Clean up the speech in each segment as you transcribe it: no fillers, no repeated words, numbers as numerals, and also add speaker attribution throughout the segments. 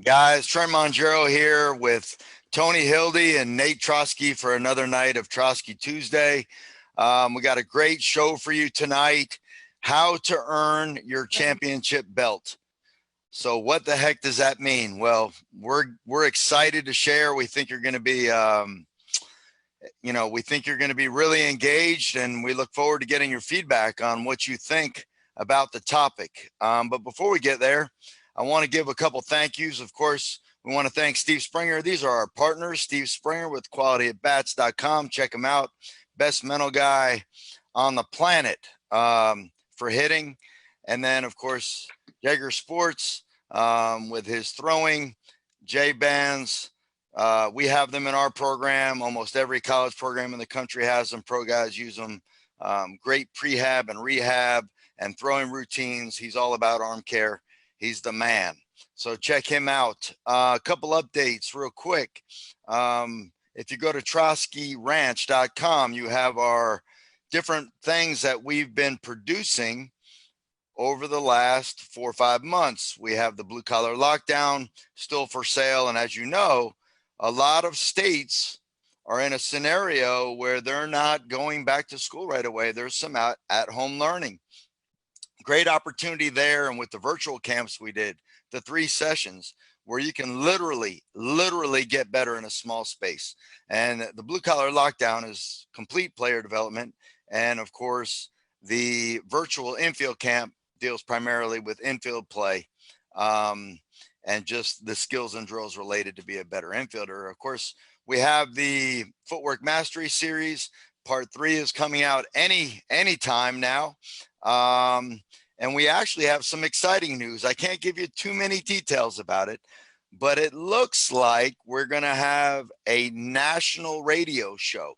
Speaker 1: Guys, Trent Mongero here with Tony Hildy and Nate Trosky for another night of Trosky Tuesday. We got a great show for you tonight. How to earn your championship belt. So what the heck does that mean? Well, we're excited to share. We think you're going to be we think you're going to be really engaged, and we look forward to getting your feedback on what you think about the topic. But before we get there, I want to give a couple thank yous. Of course, we want to thank Steve Springer. These are our partners, Steve Springer with qualityatbats.com. Check him out. Best mental guy on the planet for hitting. And then, of course, Jaeger Sports with his throwing, J-Bands. We have them in our program. Almost every college program in the country has them. Pro guys use them. Great prehab and rehab and throwing routines. He's all about arm care. He's the man. So check him out. A couple updates real quick. If you go to troskyranch.com, you have our different things that we've been producing over the last 4 or 5 months. We have the blue collar lockdown still for sale. And as you know, a lot of states are in a scenario where they're not going back to school right away. There's some at-home learning. Great opportunity there. And with the virtual camps we did, the 3 sessions where you can literally get better in a small space. And the blue collar lockdown is complete player development. And of course, the virtual infield camp deals primarily with infield play and just the skills and drills related to be a better infielder. Of course, we have the Footwork Mastery Series. Part 3 is coming out any time now. And we actually have some exciting news. I can't give you too many details about it, but it looks like we're going to have a national radio show.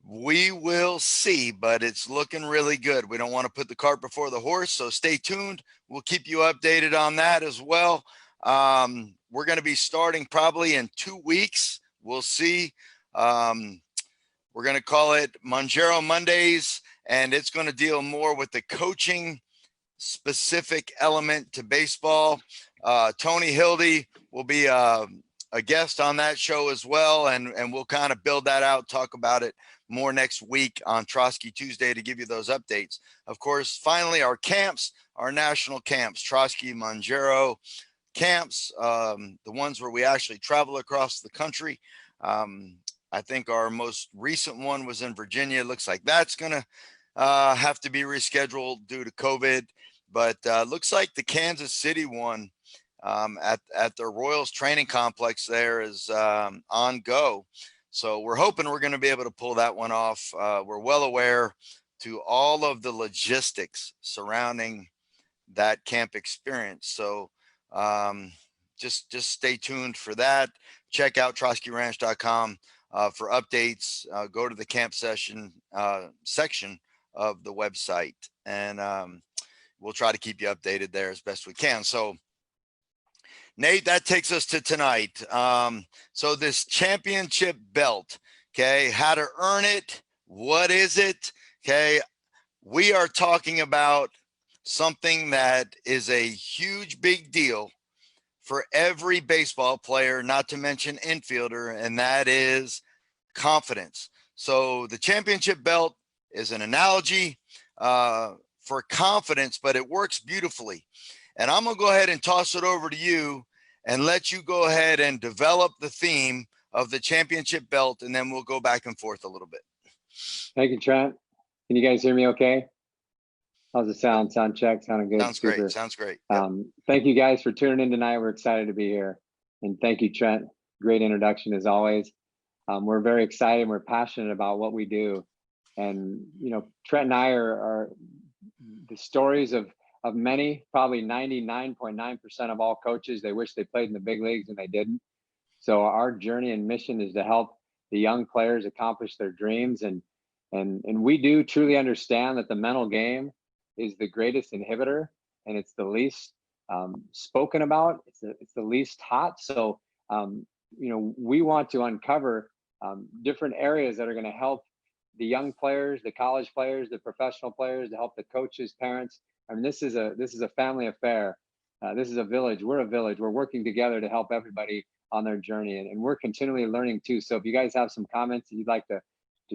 Speaker 1: We will see, but it's looking really good. We don't want to put the cart before the horse, so stay tuned. We'll keep you updated on that as well. We're going to be starting probably in 2 weeks. We'll see. We're going to call it Mongero Mondays, and it's going to deal more with the coaching specific element to baseball. Tony Hildy will be a guest on that show as well, and we'll kind of build that out, talk about it more next week on Trosky Tuesday to give you those updates. Of course, finally, our camps, our national camps, Trosky, Mongero camps, the ones where we actually travel across the country. I think our most recent one was in Virginia. It looks like that's going to have to be rescheduled due to COVID, but looks like the Kansas City one at the Royals training complex there is on go. So we're hoping we're going to be able to pull that one off. We're well aware to all of the logistics surrounding that camp experience. So just stay tuned for that. Check out troskyranch.com for updates. Go to the camp session section of the website, and we'll try to keep you updated there as best we can. So Nate, that takes us to tonight. So this championship belt, okay, how to earn it, what is it, okay? We are talking about something that is a huge, big deal for every baseball player, not to mention infielder, and that is confidence. So the championship belt is an analogy for confidence, but it works beautifully. And I'm going to go ahead and toss it over to you and let you go ahead and develop the theme of the championship belt, and then we'll go back and forth a little bit.
Speaker 2: Thank you, Trent. Can you guys hear me okay? How's it sound? Sound check? Sounding good?
Speaker 1: Sounds
Speaker 2: Super.
Speaker 1: great. Sounds great. Yep.
Speaker 2: Thank you guys for tuning in tonight. We're excited to be here. And thank you, Trent. Great introduction as always. We're very excited. We're passionate about what we do. And, you know, Trent and I are the stories of many, probably 99.9% of all coaches. They wish they played in the big leagues and they didn't. So our journey and mission is to help the young players accomplish their dreams. And we do truly understand that the mental game is the greatest inhibitor, and it's the least spoken about. It's the least taught. So, you know, we want to uncover different areas that are going to help the young players, the college players, the professional players, to help the coaches, parents. I mean, this is a family affair. This is a village. We're a village. We're working together to help everybody on their journey, and we're continually learning too. So if you guys have some comments that you'd like to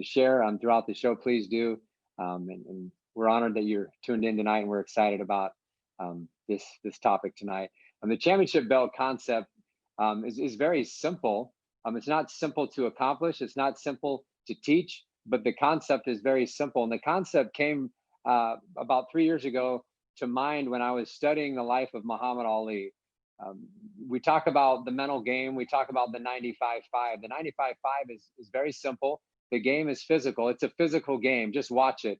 Speaker 2: share throughout the show, please do. And we're honored that you're tuned in tonight, and we're excited about this topic tonight. The championship belt concept is very simple. It's not simple to accomplish. It's not simple to teach, but the concept is very simple. And the concept came about 3 years ago to mind when I was studying the life of Muhammad Ali. We talk about the mental game. We talk about the 95-5. The 95-5 is very simple. The game is physical. It's a physical game. Just watch it.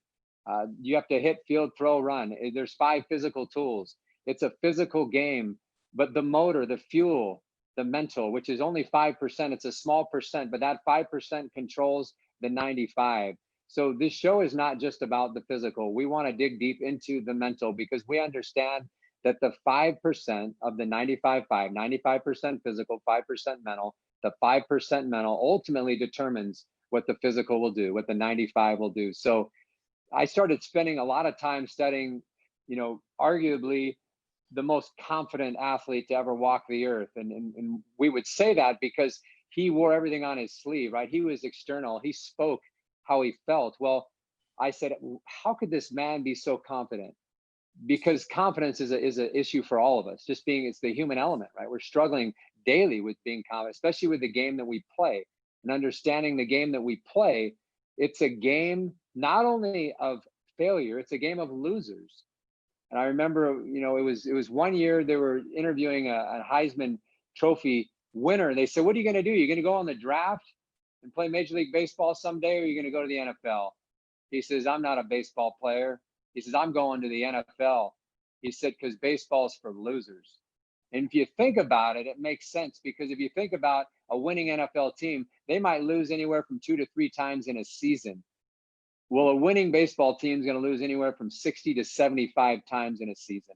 Speaker 2: You have to hit, field, throw, run. There's 5 physical tools. It's a physical game, but the motor, the fuel, the mental, which is only 5%, it's a small percent, but that 5% controls the 95. So this show is not just about the physical. We want to dig deep into the mental, because we understand that the 5% of the 95-5, 95% physical, 5% mental, the 5% mental ultimately determines what the physical will do, what the 95 will do. So I started spending a lot of time studying, arguably the most confident athlete to ever walk the earth. And we would say that because he wore everything on his sleeve, right? He was external. He spoke how he felt. Well, I said, how could this man be so confident? Because confidence is an issue for all of us. It's the human element, right? We're struggling daily with being confident, especially with the game that we play and understanding the game that we play. It's a game not only of failure, it's a game of losers. And I remember, it was one year they were interviewing a Heisman Trophy winner. They said, what are you going to do? You're going to go on the draft and play Major League Baseball someday, or are you going to go to the NFL? He says, I'm not a baseball player. He says, I'm going to the NFL. He said, because baseball is for losers. And if you think about it, it makes sense, because if you think about a winning NFL team, they might lose anywhere from 2 to 3 times in a season. Well, a winning baseball team is going to lose anywhere from 60 to 75 times in a season.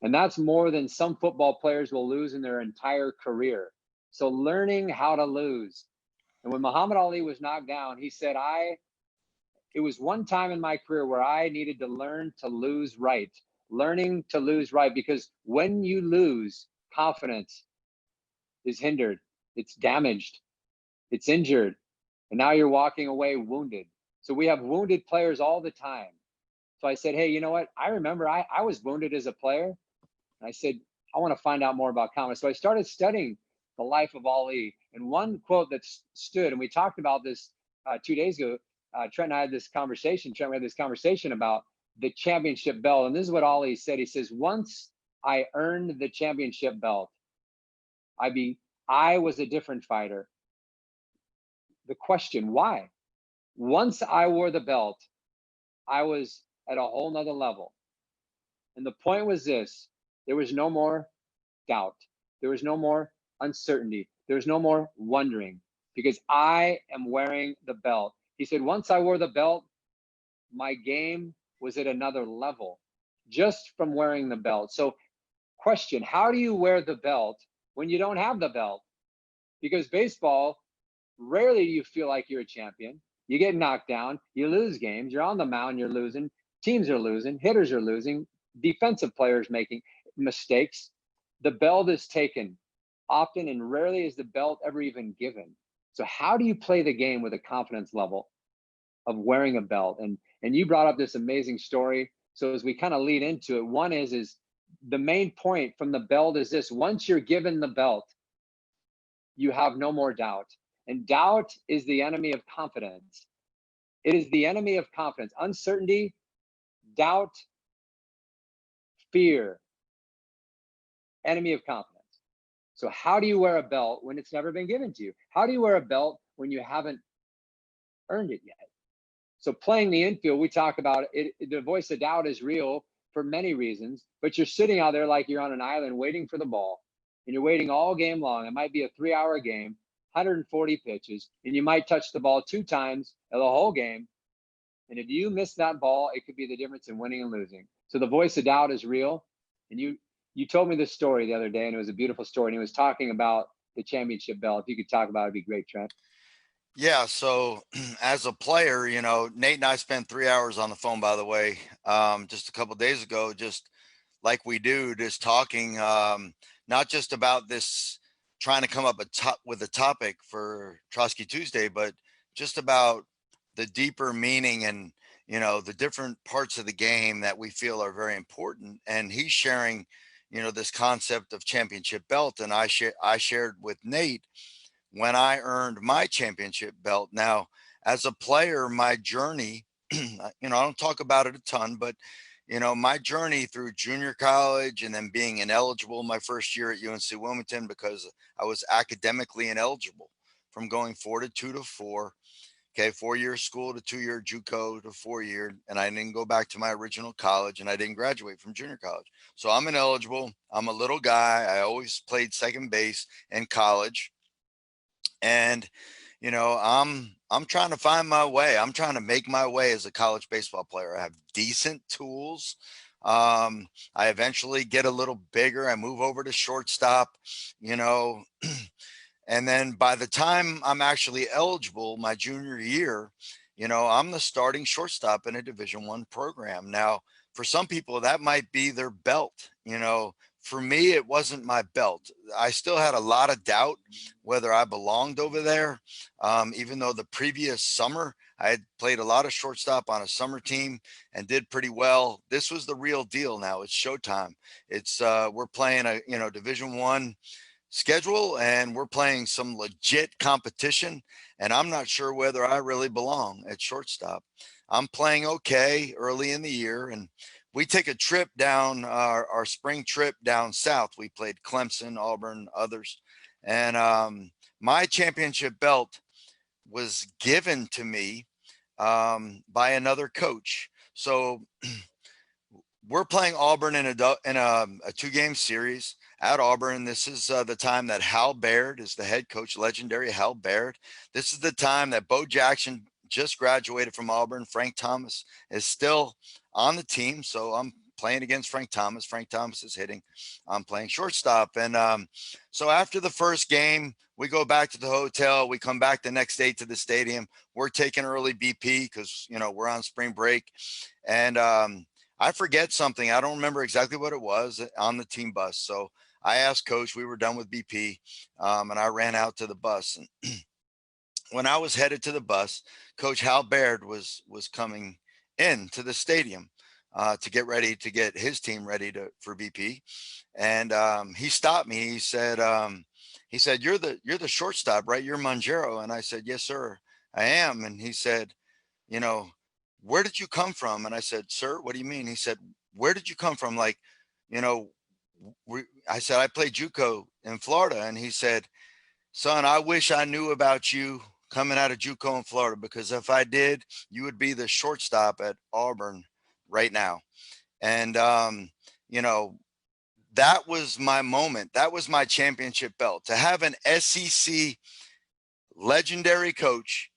Speaker 2: And that's more than some football players will lose in their entire career. So learning how to lose. And when Muhammad Ali was knocked down, he said, it was one time in my career where I needed to learn to lose right. Learning to lose right, because when you lose, confidence is hindered. It's damaged. It's injured. And now you're walking away wounded. So we have wounded players all the time. So I said, hey, you know what? I remember I was wounded as a player. And I said, I want to find out more about confidence. So I started studying the life of Ali. And one quote that stood, and we talked about this 2 days ago, Trent and I had this conversation. Trent, we had this conversation about the championship belt. And this is what Ali said. He says, once I earned the championship belt, I was a different fighter. The question, why? Once I wore the belt, I was at a whole nother level. And the point was this: there was no more doubt. There was no more uncertainty. There was no more wondering, because I am wearing the belt. He said, once I wore the belt, my game was at another level just from wearing the belt. So question, how do you wear the belt when you don't have the belt? Because baseball, rarely do you feel like you're a champion. You get knocked down, you lose games, you're on the mound, you're losing, teams are losing, hitters are losing, defensive players making mistakes. The belt is taken often, and rarely is the belt ever even given. So how do you play the game with a confidence level of wearing a belt? And you brought up this amazing story. So as we kind of lead into it, one is the main point from the belt is this: once you're given the belt, you have no more doubt. And doubt is the enemy of confidence. It is the enemy of confidence. Uncertainty, doubt, fear, enemy of confidence. So how do you wear a belt when it's never been given to you? How do you wear a belt when you haven't earned it yet? So playing the infield, we talk about it, the voice of doubt is real for many reasons, but you're sitting out there like you're on an island waiting for the ball, and you're waiting all game long. It might be a 3-hour game, 140 pitches, and you might touch the ball 2 times in the whole game. And if you miss that ball, it could be the difference in winning and losing. So the voice of doubt is real. And you told me this story the other day, and it was a beautiful story. And he was talking about the championship belt. If you could talk about it, it'd be great, Trent.
Speaker 1: Yeah. So as a player, Nate and I spent 3 hours on the phone, by the way, just a couple of days ago, just like we do, just talking, not just about this, trying to come up with a topic for Trosky Tuesday, but just about the deeper meaning and, the different parts of the game that we feel are very important. And he's sharing, this concept of championship belt. And I shared with Nate when I earned my championship belt. Now, as a player, my journey, I don't talk about it a ton, but my journey through junior college and then being ineligible my first year at UNC Wilmington because I was academically ineligible from going 4-2 to 4. Okay, 4-year school to 2-year JUCO to 4-year, and I didn't go back to my original college, and I didn't graduate from junior college. So I'm ineligible. I'm a little guy. I always played second base in college, and I'm trying to find my way. I'm trying to make my way as a college baseball player. I have decent tools. I eventually get a little bigger. I move over to shortstop, you know, and then by the time I'm actually eligible my junior year, I'm the starting shortstop in a Division I program. Now, for some people, that might be their belt. For me, it wasn't my belt. I still had a lot of doubt whether I belonged over there. Even though the previous summer I had played a lot of shortstop on a summer team and did pretty well. This was the real deal. Now it's showtime. It's we're playing a Division I schedule, and we're playing some legit competition, and I'm not sure whether I really belong at shortstop. I'm playing okay early in the year, and we take a trip down our spring trip down south. We played Clemson, Auburn, others, and my championship belt was given to me by another coach. So we're playing Auburn in a 2-game series at Auburn. This is the time that Hal Baird is the head coach, legendary Hal Baird. This is the time that Bo Jackson just graduated from Auburn. Frank Thomas is still on the team. So I'm playing against Frank Thomas. Frank Thomas is hitting. I'm playing shortstop. And so after the first game, we go back to the hotel. We come back the next day to the stadium. We're taking early BP because, we're on spring break. And I forget something. I don't remember exactly what it was on the team bus. So I asked coach, we were done with BP, and I ran out to the bus. And when I was headed to the bus, Coach Hal Baird was coming in to the stadium to get ready to get his team ready for BP. And he stopped me. He said, you're the shortstop, right? You're Mongero. And I said, yes, sir, I am. And he said, where did you come from? And I said, sir, what do you mean? He said, where did you come from? Like, I said, I played JUCO in Florida. And he said, son, I wish I knew about you coming out of JUCO in Florida, because if I did, you would be the shortstop at Auburn right now. And, that was my moment. That was my championship belt, to have an SEC legendary coach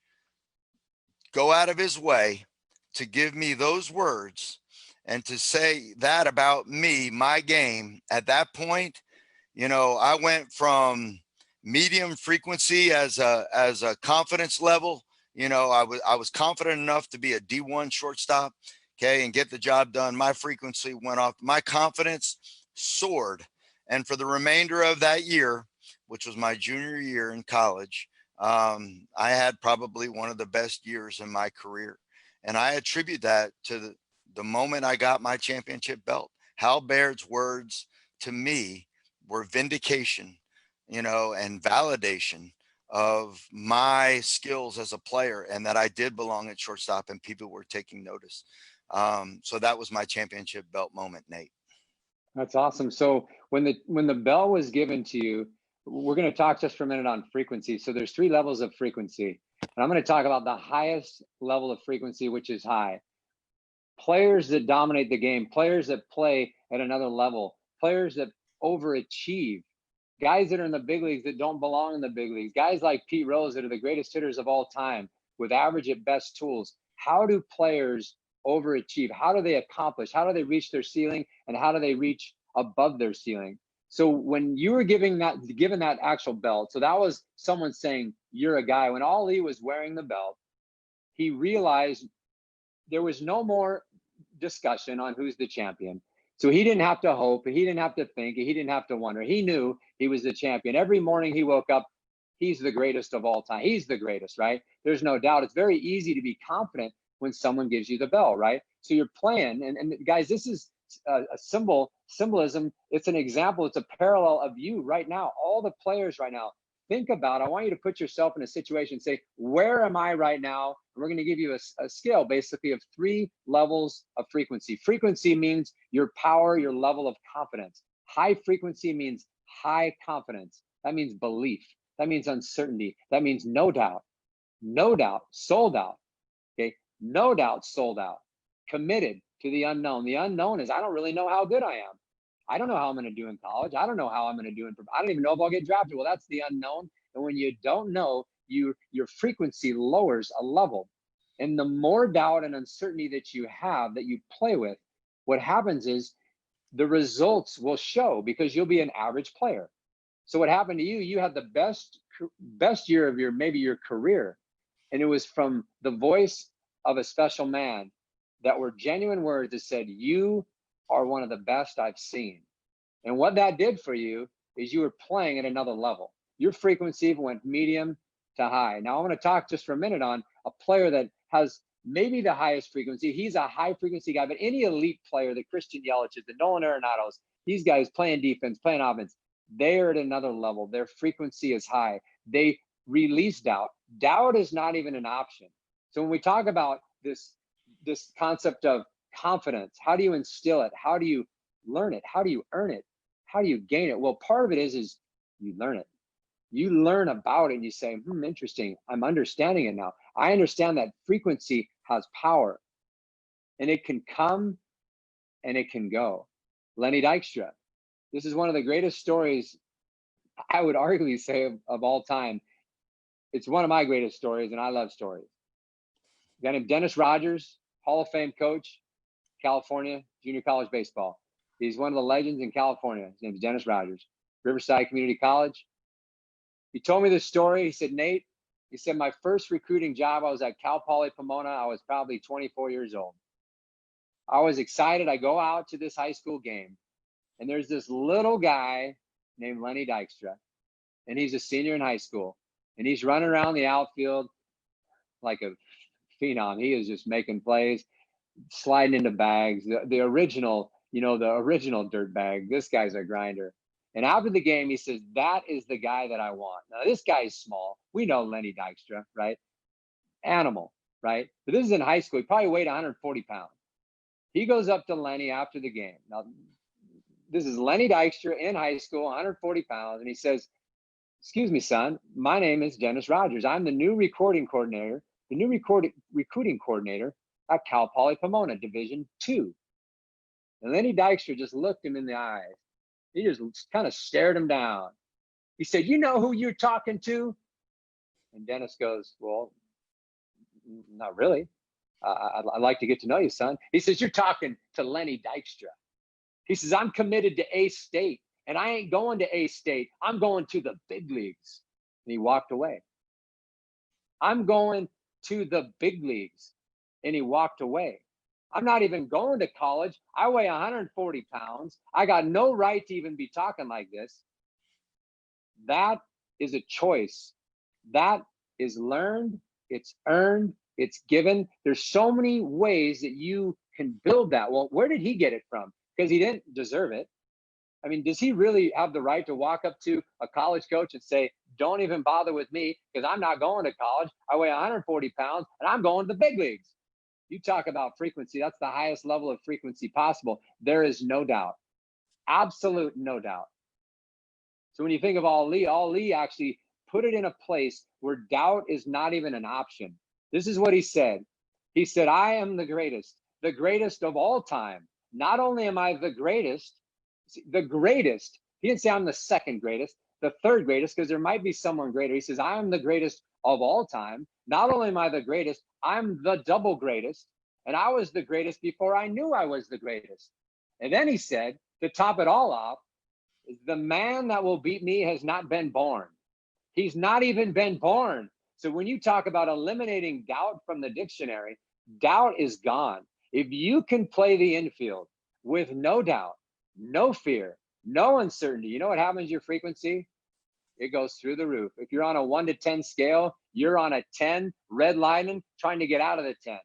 Speaker 1: go out of his way to give me those words and to say that about me, my game. At that point, I went from medium frequency as a confidence level. I was confident enough to be a D1 shortstop, okay, and get the job done. My frequency went off. My confidence soared. And for the remainder of that year, which was my junior year in college, I had probably one of the best years in my career. And I attribute that to the moment I got my championship belt. Hal Baird's words to me were vindication, and validation of my skills as a player, and that I did belong at shortstop and people were taking notice. So that was my championship belt moment, Nate.
Speaker 2: That's awesome. So when the bell was given to you, we're going to talk just for a minute on frequency. So there's 3 levels of frequency. And I'm going to talk about the highest level of frequency, which is high. Players that dominate the game, players that play at another level, players that overachieve, guys that are in the big leagues that don't belong in the big leagues, guys like Pete Rose that are the greatest hitters of all time with average at best tools. How do players overachieve? How do they accomplish? How do they reach their ceiling? And how do they reach above their ceiling? So when you were given that actual belt, so that was someone saying, you're a guy. When Ali was wearing the belt, he realized there was no more discussion on who's the champion. So he didn't have to hope, he didn't have to think, he didn't have to wonder. He knew he was the champion. Every morning he woke up, he's the greatest of all time. He's the greatest, right? There's no doubt. It's very easy to be confident when someone gives you the bell, right? So you're playing, and guys, this is a symbolism. It's an example. It's a parallel of you right now. All the players right now. Think about, I want you to put yourself in a situation, say, where am I right now? And we're going to give you a scale basically of 3 levels of frequency. Frequency means your power, your level of confidence. High frequency means high confidence. That means belief. That means uncertainty. That means no doubt, sold out. Okay, no doubt, sold out, committed to the unknown. The unknown is I don't really know how good I am. I don't know how I'm going to do in college. I don't know how I'm going to do I don't even know if I'll get drafted. Well, that's the unknown. And when you don't know, your frequency lowers a level. And the more doubt and uncertainty that you have, that you play with, what happens is the results will show because you'll be an average player. So what happened to you, you had the best year of maybe your career. And it was from the voice of a special man that were genuine words that said, you are one of the best I've seen. And what that did for you is you were playing at another level. Your frequency went medium to high. Now I want to talk just for a minute on a player that has maybe the highest frequency. He's a high frequency guy, but any elite player, the Christian Yelich's, the Nolan Arenados, these guys playing defense, playing offense, they're at another level. Their frequency is high. They release doubt. Doubt is not even an option. So when we talk about this concept of confidence, how do you instill it? How do you learn it? How do you earn it? How do you gain it? Well, part of it is you learn it. You learn about it and you say, interesting. I'm understanding it now. I understand that frequency has power and it can come and it can go. Lenny Dykstra. This is one of the greatest stories, I would arguably say, of all time. It's one of my greatest stories, and I love stories. A guy named Dennis Rogers, Hall of Fame coach, California, junior college baseball. He's one of the legends in California. His name is Dennis Rogers, Riverside Community College. He told me this story. He said, Nate, he said, my first recruiting job, I was at Cal Poly Pomona. I was probably 24 years old. I was excited. I go out to this high school game, and there's this little guy named Lenny Dykstra, and he's a senior in high school, and he's running around the outfield like a phenom. He is just making plays, sliding into bags. The original, the original dirt bag. This guy's a grinder. And after the game, he says, that is the guy that I want. Now, this guy is small. We know Lenny Dykstra, right? Animal, right? But this is in high school. He probably weighed 140 pounds. He goes up to Lenny after the game. Now, this is Lenny Dykstra in high school, 140 pounds. And he says, excuse me, son, my name is Dennis Rogers. I'm the new recruiting coordinator at Cal Poly Pomona, Division II. And Lenny Dykstra just looked him in the eyes. He just kind of stared him down. He said, you know who you're talking to? And Dennis goes, well, not really. I'd like to get to know you, son. He says, you're talking to Lenny Dykstra. He says, I'm committed to A-State, and I ain't going to A-State. I'm going to the big leagues. And he walked away. I'm going to the big leagues. And he walked away. I'm not even going to college. I weigh 140 pounds. I got no right to even be talking like this. That is a choice. That is learned. It's earned. It's given. There's so many ways that you can build that. Well, where did he get it from? Because he didn't deserve it. I mean, does he really have the right to walk up to a college coach and say, don't even bother with me because I'm not going to college. I weigh 140 pounds and I'm going to the big leagues. You talk about frequency. That's the highest level of frequency possible. There is no doubt. Absolute no doubt. So when you think of Ali actually put it in a place where doubt is not even an option. This is what he said. He said, I am the greatest of all time. Not only am I the greatest, he didn't say I'm the second greatest, the third greatest, because there might be someone greater. He says, I am the greatest of all time. Not only am I the greatest, I'm the double greatest. And I was the greatest before I knew I was the greatest. And then he said, to top it all off, the man that will beat me has not been born. He's not even been born. So when you talk about eliminating doubt from the dictionary, doubt is gone. If you can play the infield with no doubt, no fear, no uncertainty. You know what happens to your frequency? It goes through the roof. If you're on a 1 to 10 scale, you're on a 10, redlining, trying to get out of the 10.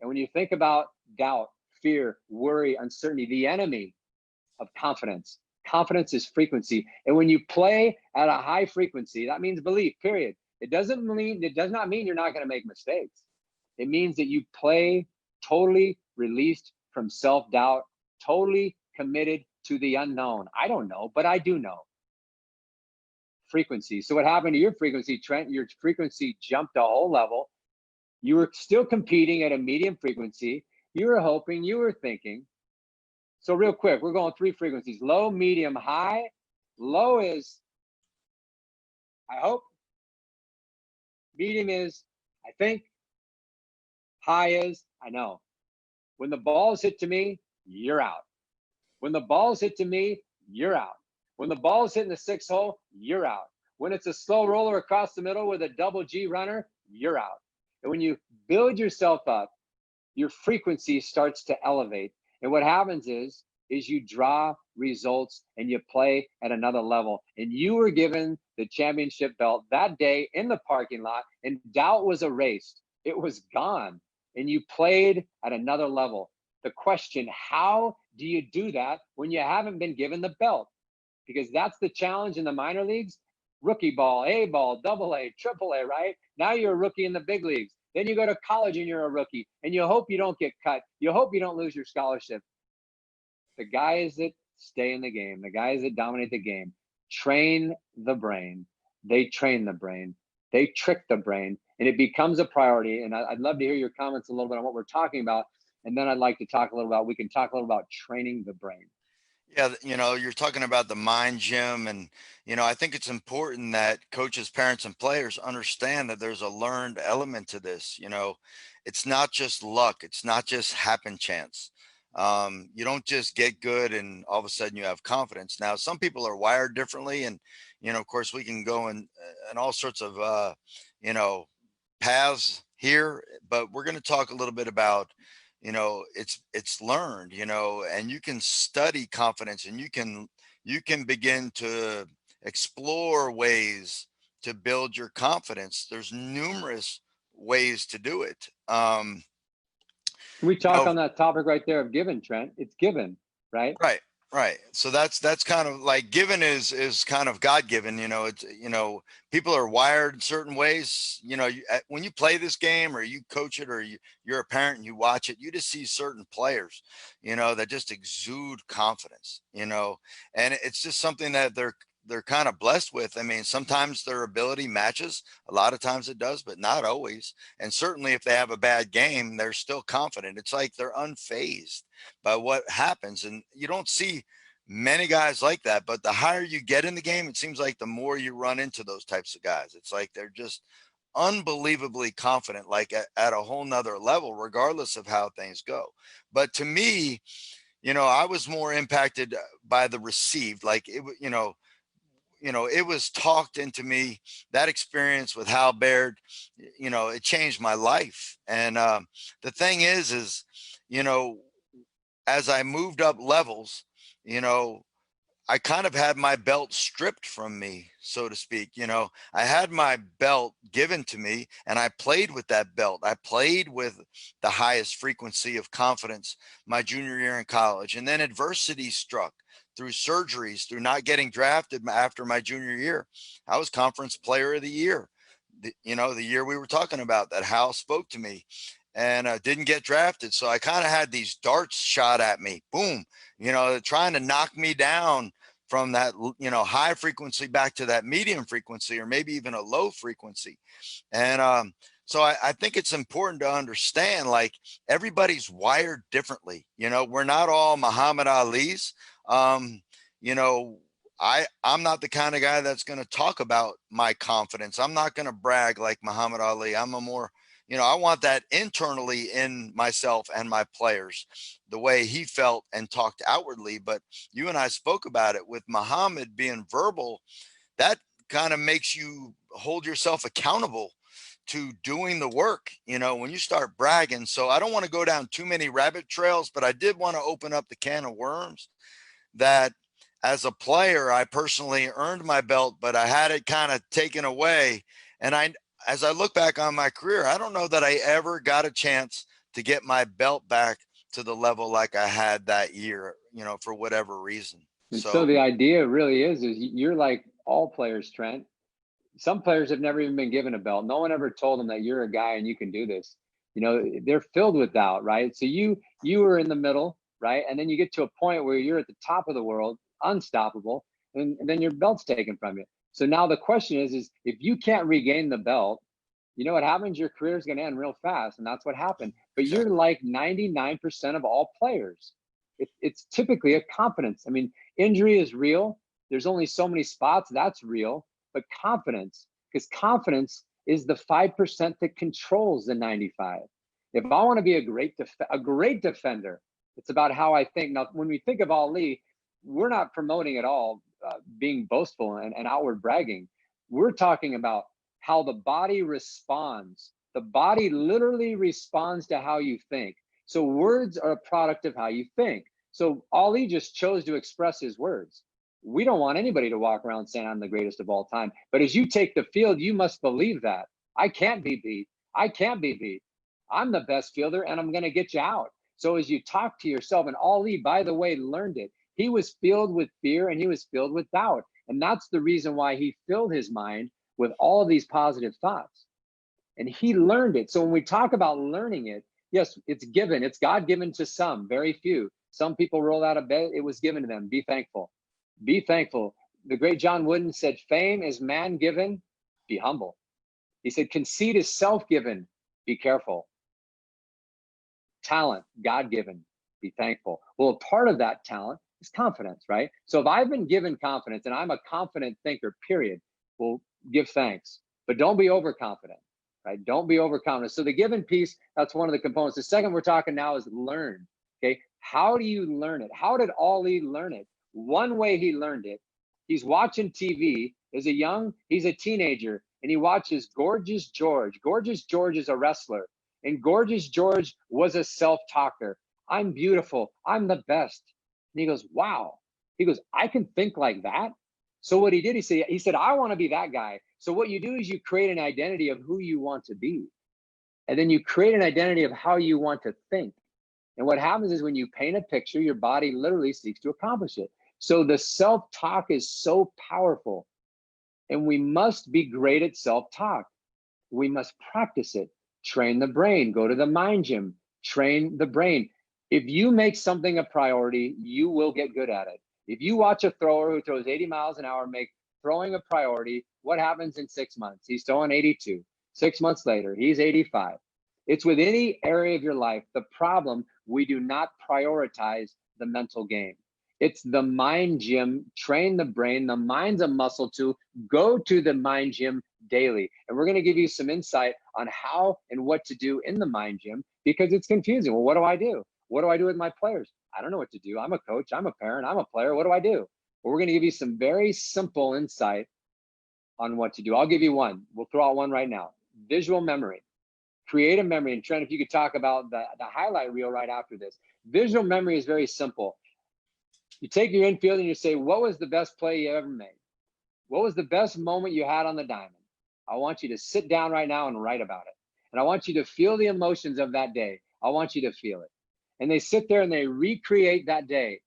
Speaker 2: And when you think about doubt, fear, worry, uncertainty, the enemy of confidence, confidence is frequency. And when you play at a high frequency, that means belief, period. It does not mean you're not going to make mistakes. It means that you play totally released from self-doubt, totally committed to the unknown. I don't know, but I do know. Frequency. So what happened to your frequency, Trent? Your frequency jumped a whole level. You were still competing at a medium frequency. You were hoping, you were thinking. So real quick, we're going 3 frequencies: low, medium, high. Low is I hope. Medium is I think. High is I know. When the ball's hit to me, you're out. When the ball's hit to me, you're out. When the ball's hitting the 6 hole, you're out. When it's a slow roller across the middle with a double G runner, you're out. And when you build yourself up, your frequency starts to elevate. And what happens is you draw results and you play at another level. And you were given the championship belt that day in the parking lot, and doubt was erased. It was gone. And you played at another level. The question, how do you do that when you haven't been given the belt? Because that's the challenge in the minor leagues. Rookie ball, A ball, double A, triple A, right? Now you're a rookie in the big leagues. Then you go to college and you're a rookie, and you hope you don't get cut. You hope you don't lose your scholarship. The guys that stay in the game, the guys that dominate the game, train the brain. They train the brain. They trick the brain, and it becomes a priority. And I'd love to hear your comments a little bit on what we're talking about. And then I'd like to talk a little about, we can talk a little about training the brain.
Speaker 1: Yeah, you're talking about the mind gym, and I think it's important that coaches, parents, and players understand that there's a learned element to this. It's not just luck, it's not just happen chance. You don't just get good and all of a sudden you have confidence. Now, some people are wired differently, and of course, we can go in all sorts of you know paths here, but we're going to talk a little bit about it's learned, and you can study confidence, and you can begin to explore ways to build your confidence. There's numerous ways to do it.
Speaker 2: Can we talk
Speaker 1: Now,
Speaker 2: on that topic right there of given, Trent? It's given, right?
Speaker 1: right. So that's kind of like given is kind of God given. It's people are wired certain ways. When you play this game or you coach it, or you're a parent and you watch it, you just see certain players, that just exude confidence. And it's just something that they're kind of blessed with. I mean, sometimes their ability matches, a lot of times it does, but not always. And certainly if they have a bad game, they're still confident. It's like they're unfazed by what happens. And you don't see many guys like that, but the higher you get in the game, it seems like the more you run into those types of guys. It's like they're just unbelievably confident, like at a whole nother level, regardless of how things go. But to me, I was more impacted by the received, like it was talked into me. That experience with Hal Baird, it changed my life. And the thing is, you know, as I moved up levels, you know, I kind of had my belt stripped from me, so to speak. I had my belt given to me, and I played with that belt. I played with the highest frequency of confidence my junior year in college. And then adversity struck through surgeries, through not getting drafted after my junior year. I was conference player of the year, the year we were talking about that Hal spoke to me, and didn't get drafted. So I kind of had these darts shot at me, boom, trying to knock me down from that, high frequency back to that medium frequency, or maybe even a low frequency. And so I think it's important to understand, like, everybody's wired differently. We're not all Muhammad Ali's. You know, I'm not the kind of guy that's going to talk about my confidence. I'm not going to brag like Muhammad Ali. I'm a more, I want that internally in myself and my players, the way he felt and talked outwardly. But you and I spoke about it with Muhammad being verbal. That kind of makes you hold yourself accountable, to doing the work, when you start bragging. So I don't want to go down too many rabbit trails, but I did want to open up the can of worms that as a player, I personally earned my belt, but I had it kind of taken away. And as I look back on my career, I don't know that I ever got a chance to get my belt back to the level like I had that year, for whatever reason.
Speaker 2: And so the idea really is you're like all players, Trent. Some players have never even been given a belt. No one ever told them that you're a guy and you can do this. They're filled with doubt, right? So you were in the middle, right? And then you get to a point where you're at the top of the world, unstoppable, and then your belt's taken from you. So now the question is if you can't regain the belt, you know what happens? Your career is going to end real fast, and that's what happened. But you're like 99% of all players. It's typically a confidence. I mean, injury is real. There's only so many spots. That's real. But confidence, because confidence is the 5% that controls the 95. If I want to be a great defender, it's about how I think. Now, when we think of Ali, we're not promoting at all being boastful and outward bragging. We're talking about how the body responds. The body literally responds to how you think. So words are a product of how you think. So Ali just chose to express his words. We don't want anybody to walk around saying I'm the greatest of all time. But as you take the field, you must believe that. I can't be beat. I can't be beat. I'm the best fielder and I'm going to get you out. So as you talk to yourself, and Ali, by the way, learned it. He was filled with fear and he was filled with doubt. And that's the reason why he filled his mind with all of these positive thoughts. And he learned it. So when we talk about learning it, yes, it's given. It's God-given to some, very few. Some people roll out of bed. It was given to them. Be thankful. Be thankful. The great John Wooden said, fame is man-given. Be humble. He said, conceit is self-given. Be careful. Talent, God-given. Be thankful. Well, a part of that talent is confidence, right? So if I've been given confidence and I'm a confident thinker, period, well, give thanks. But don't be overconfident, right? Don't be overconfident. So the given piece, that's one of the components. The second we're talking now is learn, okay? How do you learn it? How did Ali learn it? One way he learned it, he's watching TV he's a teenager, and he watches Gorgeous George. Gorgeous George is a wrestler, and Gorgeous George was a self-talker. I'm beautiful. I'm the best. And he goes, wow. He goes, I can think like that. So what he did, he said, I want to be that guy. So what you do is you create an identity of who you want to be. And then you create an identity of how you want to think. And what happens is when you paint a picture, your body literally seeks to accomplish it. So the self-talk is so powerful. And we must be great at self-talk. We must practice it. Train the brain. Go to the mind gym. Train the brain. If you make something a priority, you will get good at it. If you watch a thrower who throws 80 miles an hour make throwing a priority, what happens in 6 months? He's throwing 82. 6 months later, he's 85. It's with any area of your life. The problem, we do not prioritize the mental game. It's the mind gym. Train the brain. The mind's a muscle to go to the mind gym daily. And we're going to give you some insight on how and what to do in the mind gym, because it's confusing. Well, what do I do? What do I do with my players? I don't know what to do. I'm a coach. I'm a parent. I'm a player. What do I do? Well, we're going to give you some very simple insight on what to do. I'll give you one. We'll throw out one right now. Visual memory. Create a memory. And Trent, if you could talk about the highlight reel right after this. Visual memory is very simple. You take your infield and you say, what was the best play you ever made? What was the best moment you had on the diamond? I want you to sit down right now and write about it. And I want you to feel the emotions of that day. I want you to feel it. And they sit there and they recreate that day.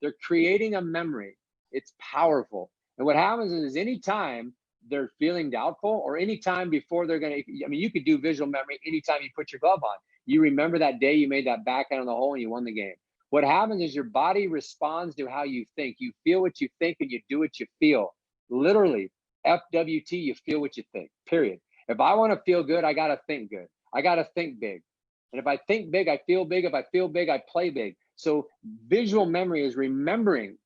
Speaker 2: They're creating a memory. It's powerful. And what happens is anytime they're feeling doubtful, or anytime before they're going to, I mean, you could do visual memory anytime you put your glove on. You remember that day you made that backhand on the hole and you won the game. What happens is your body responds to how you think. You feel what you think and you do what you feel. Literally, FWT, you feel what you think, period. If I want to feel good, I got to think good. I got to think big. And if I think big, I feel big. If I feel big, I play big. So visual memory is remembering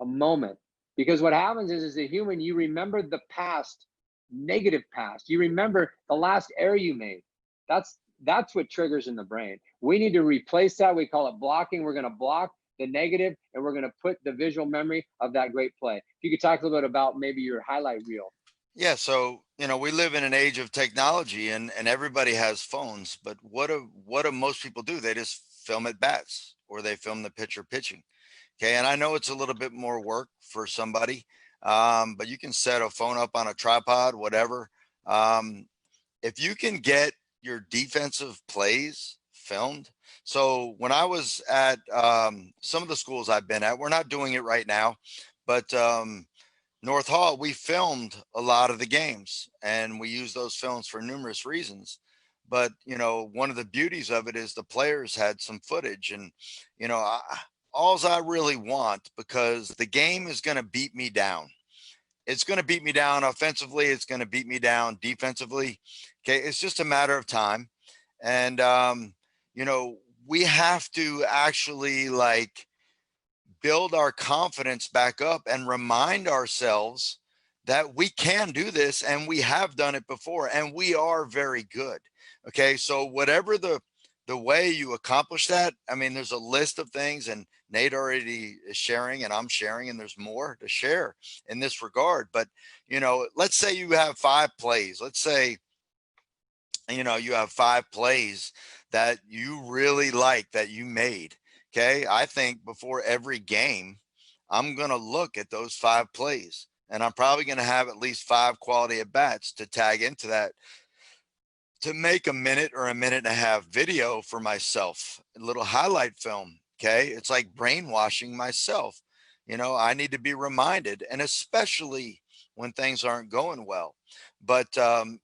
Speaker 2: a moment. Because what happens is, as a human, you remember the past, negative past. You remember the last error you made. That's what triggers in the brain. We need to replace that. We call it blocking. We're going to block the negative, and we're going to put the visual memory of that great play. If you could talk a little bit about maybe your highlight reel.
Speaker 1: Yeah, so we live in an age of technology, and everybody has phones, but what do most people do? They just film at bats or they film the pitcher pitching. Okay, and I know it's a little bit more work for somebody, but you can set a phone up on a tripod, whatever. Um, if you can get your defensive plays filmed. So when I was at some of the schools I've been at, we're not doing it right now, but North Hall, we filmed a lot of the games and we use those films for numerous reasons. But, one of the beauties of it is the players had some footage and, you know, I, alls I really want, because the game is going to beat me down. It's going to beat me down offensively. It's going to beat me down defensively. Okay. It's just a matter of time. And, you know, we have to actually like build our confidence back up and remind ourselves that we can do this and we have done it before and we are very good. Okay, so whatever the way you accomplish that, I mean, there's a list of things, and Nate already is sharing and I'm sharing, and there's more to share in this regard. But let's say you have 5 plays. Let's say you have 5 plays that you really like that you made. Okay, I think before every game I'm going to look at those 5 plays, and I'm probably going to have at least 5 quality at bats to tag into that, to make a minute or a minute and a half video for myself, a little highlight film. Okay, it's like brainwashing myself. I need to be reminded, and especially when things aren't going well. But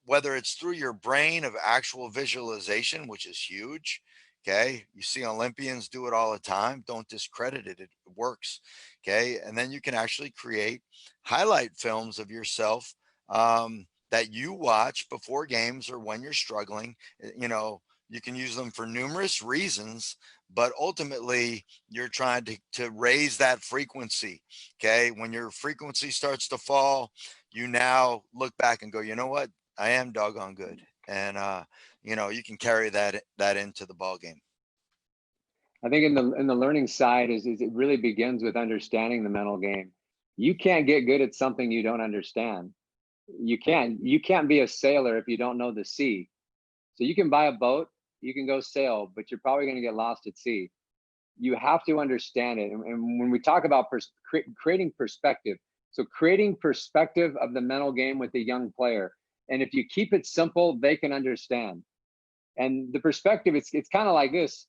Speaker 1: whether it's through your brain of actual visualization, which is huge. Okay, you see Olympians do it all the time. Don't discredit it, it works. Okay, and then you can actually create highlight films of yourself, that you watch before games or when you're struggling. You can use them for numerous reasons, but ultimately you're trying to raise that frequency. Okay, when your frequency starts to fall, you now look back and go, you know what, I am doggone good. And you can carry that into the ball game.
Speaker 2: I think in the learning side is it really begins with understanding the mental game. You can't get good at something you don't understand. You can't be a sailor if you don't know the sea. So you can buy a boat, you can go sail, but you're probably going to get lost at sea. You have to understand it. And when we talk about creating perspective, so creating perspective of the mental game with the young player, and if you keep it simple, they can understand. And the perspective, it's kind of like this: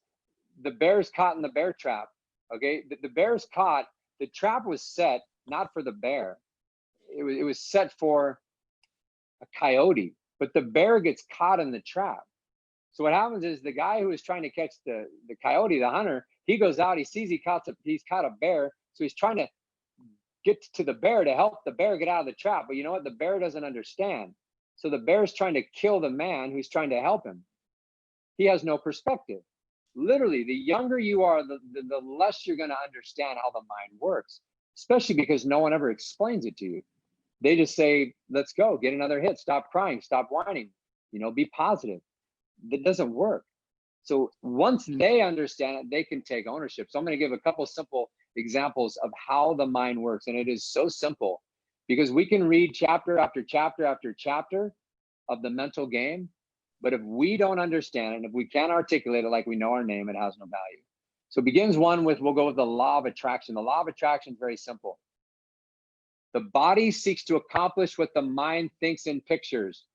Speaker 2: the bear's caught in the bear trap. Okay, the bear's caught. The trap was set not for the bear; it was set for a coyote. But the bear gets caught in the trap. So what happens is the guy who is trying to catch the coyote, the hunter, he goes out, he sees he's caught a bear, so he's trying to get to the bear to help the bear get out of the trap. But you know what? The bear doesn't understand. So the bear's trying to kill the man who's trying to help him. He has no perspective. Literally, the younger you are, the less you're going to understand how the mind works, especially because no one ever explains it to you. They just say, let's go, get another hit, stop crying, stop whining, be positive. That doesn't work. So once they understand it, they can take ownership. So I'm going to give a couple simple examples of how the mind works. And it is so simple because we can read chapter after chapter after chapter of the mental game. But if we don't understand it, and if we can't articulate it like we know our name, it has no value. So it begins we'll go with the law of attraction. The law of attraction is very simple. The body seeks to accomplish what the mind thinks in pictures.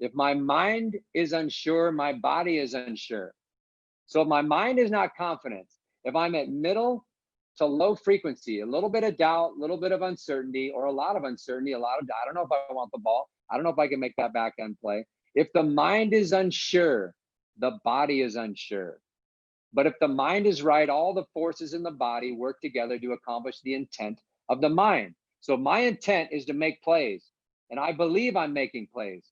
Speaker 2: If my mind is unsure, my body is unsure. So if my mind is not confident, if I'm at middle to low frequency, a little bit of doubt, a little bit of uncertainty, or a lot of uncertainty, I don't know if I want the ball. I don't know if I can make that back end play. If the mind is unsure, the body is unsure. But if the mind is right, all the forces in the body work together to accomplish the intent of the mind. So my intent is to make plays, and I believe I'm making plays.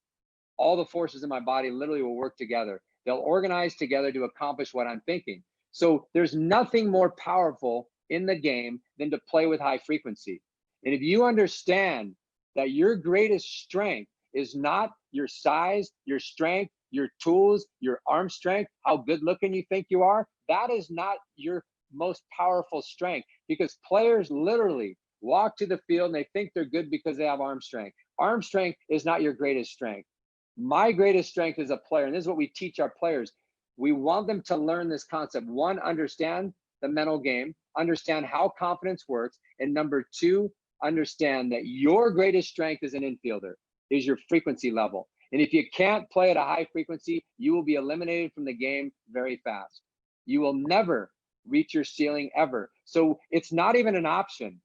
Speaker 2: All the forces in my body literally will work together. They'll organize together to accomplish what I'm thinking. So there's nothing more powerful in the game than to play with high frequency. And if you understand that your greatest strength is not your size, your strength, your tools, your arm strength, how good looking you think you are, that is not your most powerful strength, because players literally walk to the field and they think they're good because they have arm strength. arm strength is not your greatest strength. My greatest strength as a player, and this is what we teach our players, we want them to learn this concept. One, understand the mental game, understand how confidence works. And number two, understand that your greatest strength as an infielder is your frequency level. And if you can't play at a high frequency, you will be eliminated from the game very fast. You will never reach your ceiling ever. So it's not even an option.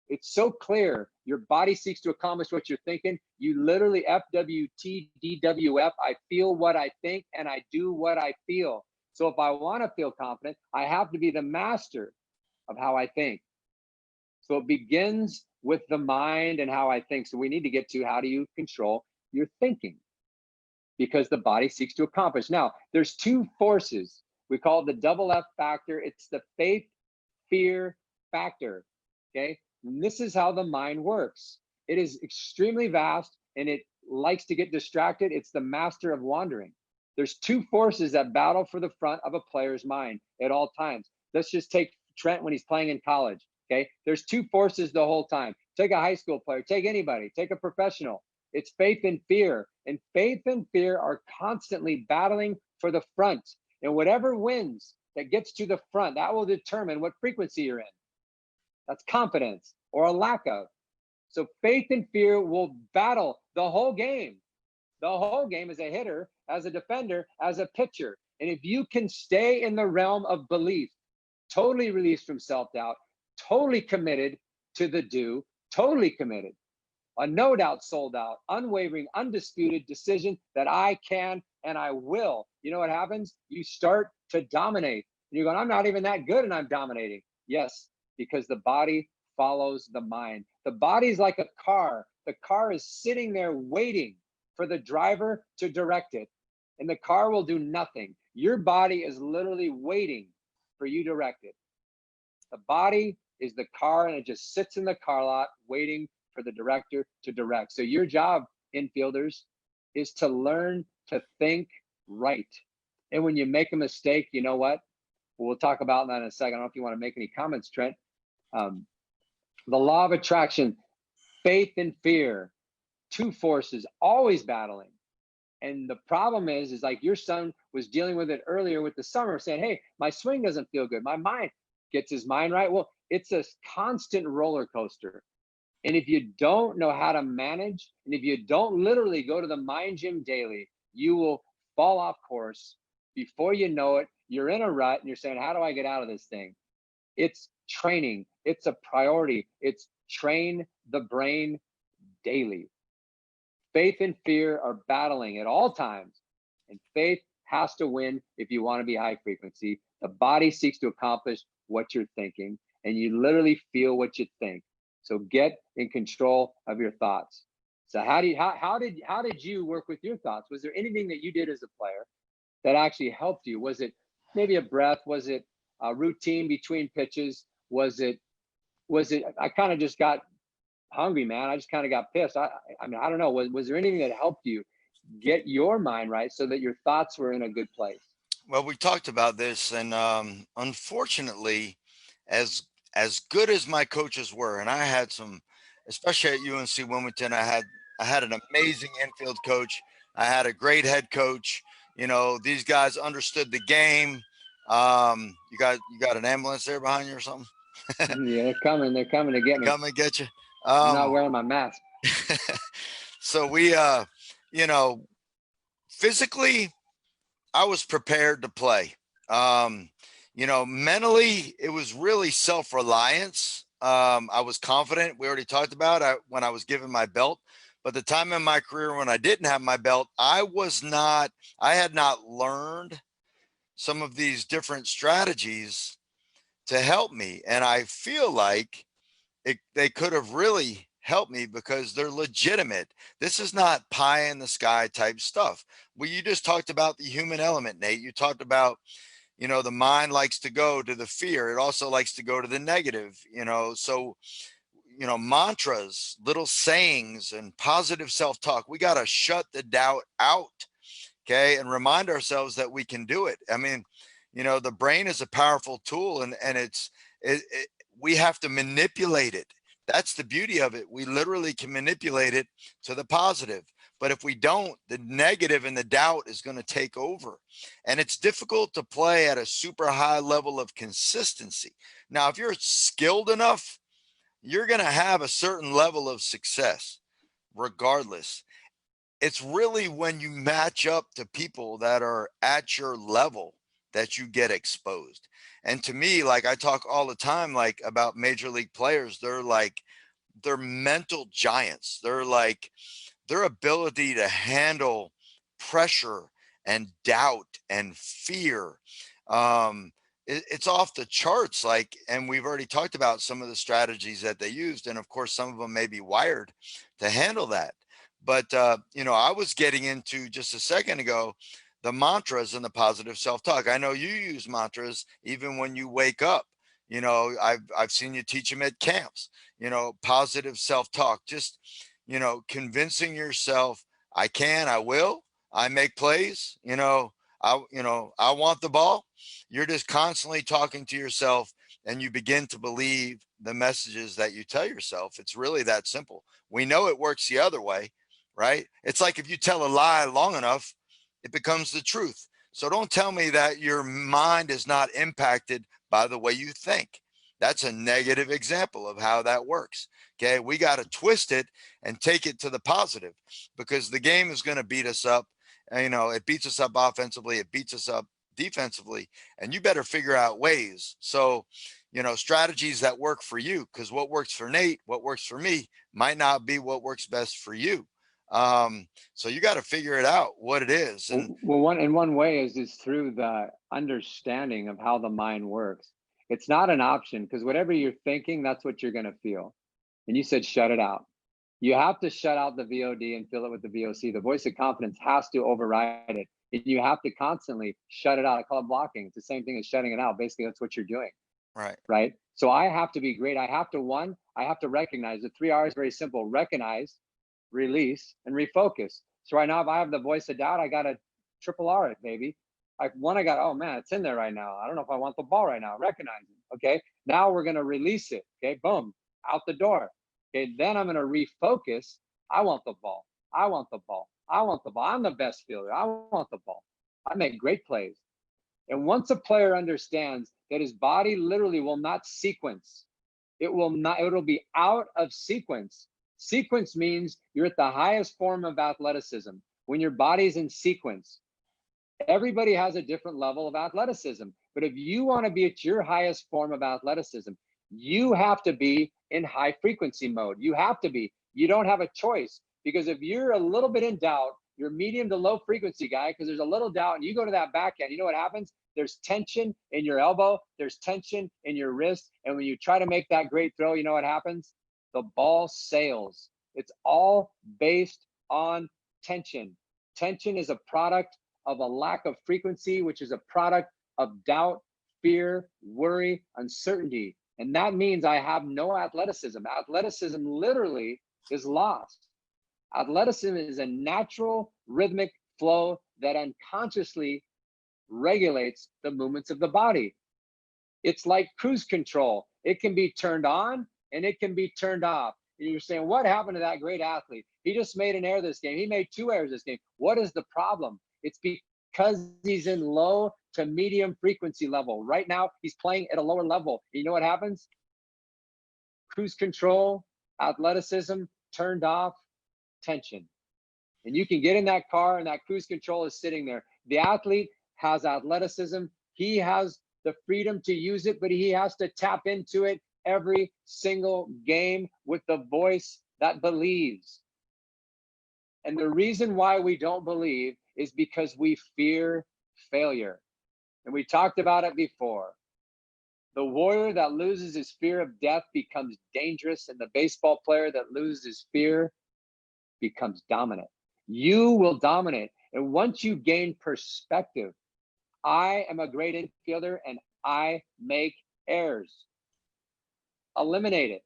Speaker 2: It's so clear. Your body seeks to accomplish what you're thinking. You literally FWTDWF. I feel what I think and I do what I feel. So if I want to feel confident, I have to be the master of how I think. So it begins with the mind and how I think. So we need to get to, how do you control your thinking? Because the body seeks to accomplish. Now, there's two forces. We call it the double F factor. It's the faith, fear factor. Okay. And this is how the mind works. It is extremely vast and it likes to get distracted. It's the master of wandering. There's two forces that battle for the front of a player's mind at all times. Let's just take Trent when he's playing in college. Okay. There's two forces the whole time. Take a high school player, take anybody, take a professional. It's faith and fear. And faith and fear are constantly battling for the front. And whatever wins that gets to the front, that will determine what frequency you're in. That's confidence or a lack of. So faith and fear will battle the whole game. The whole game as a hitter, as a defender, as a pitcher. And if you can stay in the realm of belief, totally released from self-doubt, totally committed to the do, totally committed, a no doubt, sold out, unwavering, undisputed decision that I can and I will. You know what happens? You start to dominate. And you're going, I'm not even that good and I'm dominating. Yes, because the body follows the mind. The body's like a car. The car is sitting there waiting for the driver to direct it. And the car will do nothing. Your body is literally waiting for you to direct it. The body is the car and it just sits in the car lot waiting for the director to direct. So your job, infielders, is to learn to think right. And when you make a mistake, you know what? We'll talk about that in a second. I don't know if you want to make any comments, Trent. The law of attraction, faith and fear, two forces always battling. And the problem is like your son was dealing with it earlier with the summer, saying, hey, my swing doesn't feel good. My mind gets his mind right. Well, it's a constant roller coaster. And if you don't know how to manage, and if you don't literally go to the mind gym daily, you will fall off course. Before you know it, you're in a rut and you're saying, how do I get out of this thing? It's training. It's a priority. It's train the brain daily. Faith and fear are battling at all times. And faith has to win if you want to be high frequency. The body seeks to accomplish what you're thinking, and you literally feel what you think. So get in control of your thoughts. So how did you work with your thoughts? Was there anything that you did as a player that actually helped you? Was it maybe a breath? Was it a routine between pitches? Was it I kind of just got hungry, man. I just kind of got pissed. I mean, I don't know. Was there anything that helped you get your mind right so that your thoughts were in a good place?
Speaker 1: Well, we talked about this, and unfortunately, as good as my coaches were, and I had some, especially at UNC Wilmington, I had an amazing infield coach. I had a great head coach. You know, these guys understood the game. You got an ambulance there behind you or something?
Speaker 2: Yeah, they're coming to get me.
Speaker 1: Come and get you.
Speaker 2: I'm not wearing my mask.
Speaker 1: So we, you know, physically, I was prepared to play. You know, mentally, it was really self-reliance. I was confident. We already talked about when I was given my belt. But the time in my career when I didn't have my belt, I had not learned some of these different strategies to help me. And I feel like they could have really helped me because they're legitimate. This is not pie in the sky type stuff. Well, you just talked about the human element, Nate. You talked about, you know, the mind likes to go to the fear. It also likes to go to the negative, you know. So, you know, mantras, little sayings, and positive self-talk. We got to shut the doubt out, okay, and remind ourselves that we can do it. I mean, you know, the brain is a powerful tool, and we have to manipulate it. That's the beauty of it. We literally can manipulate it to the positive. But if we don't, the negative and the doubt is going to take over. And it's difficult to play at a super high level of consistency. Now, if you're skilled enough, you're going to have a certain level of success regardless. It's really when you match up to people that are at your level that you get exposed. And to me, like I talk all the time, like about major league players, they're mental giants. They're like their ability to handle pressure and doubt and fear. It's off the charts. Like, and we've already talked about some of the strategies that they used. And of course, some of them may be wired to handle that. But, I was getting into just a second ago the mantras and the positive self talk. I know you use mantras even when you wake up. I've seen you teach them at camps, positive self talk, just, convincing yourself, I can, I will, I make plays, I want the ball. You're just constantly talking to yourself and you begin to believe the messages that you tell yourself. It's really that simple. We know it works the other way, right? It's like if you tell a lie long enough, it becomes the truth. So don't tell me that your mind is not impacted by the way you think. That's a negative example of how that works. Okay. We got to twist it and take it to the positive because the game is going to beat us up. It beats us up offensively, it beats us up defensively, and you better figure out ways. So, strategies that work for you, because what works for Nate, what works for me might not be what works best for you. So you got to figure it out what it is. And
Speaker 2: well, one way is through the understanding of how the mind works. It's not an option because whatever you're thinking, that's what you're going to feel. And you said shut it out. You have to shut out the VOD and fill it with the VOC. The voice of confidence has to override it. And you have to constantly shut it out. I call it blocking. It's the same thing as shutting it out. Basically, that's what you're doing.
Speaker 1: right.
Speaker 2: Right. So I have to be great. I have to recognize the 3 R's, very simple: recognize, release, and refocus. So right now, if I have the voice of doubt, I got to triple R it, baby. I got, oh man, it's in there right now. I don't know if I want the ball right now. Recognize it. Okay. Now we're going to release it. Okay. Boom. Out the door. Okay. Then I'm going to refocus. I want the ball. I want the ball. I want the ball. I'm the best fielder. I want the ball. I make great plays. And once a player understands that his body literally will not sequence, it'll be out of sequence. Sequence means you're at the highest form of athleticism. When your body's in sequence, everybody has a different level of athleticism. But if you want to be at your highest form of athleticism, you have to be in high frequency mode. You have to be. You don't have a choice, because if you're a little bit in doubt, you're medium to low frequency guy, because there's a little doubt and you go to that backhand, you know what happens? There's tension in your elbow, there's tension in your wrist. And when you try to make that great throw, you know what happens? The ball sails. It's all based on tension. Tension is a product of a lack of frequency, which is a product of doubt, fear, worry, uncertainty. And that means I have no athleticism. Athleticism literally is lost. Athleticism is a natural rhythmic flow that unconsciously regulates the movements of the body. It's like cruise control. It can be turned on and it can be turned off. And you're saying, what happened to that great athlete? He just made an error this game. He made 2 errors this game. What is the problem? It's because he's in low to medium frequency level. Right now, he's playing at a lower level. You know what happens? Cruise control, athleticism, turned off, tension. And you can get in that car and that cruise control is sitting there. The athlete has athleticism. He has the freedom to use it, but he has to tap into it every single game with the voice that believes. And the reason why we don't believe is because we fear failure. And we talked about it before. The warrior that loses his fear of death becomes dangerous, and the baseball player that loses his fear becomes dominant. You will dominate. And once you gain perspective, I am a great infielder and I make errors. Eliminate it.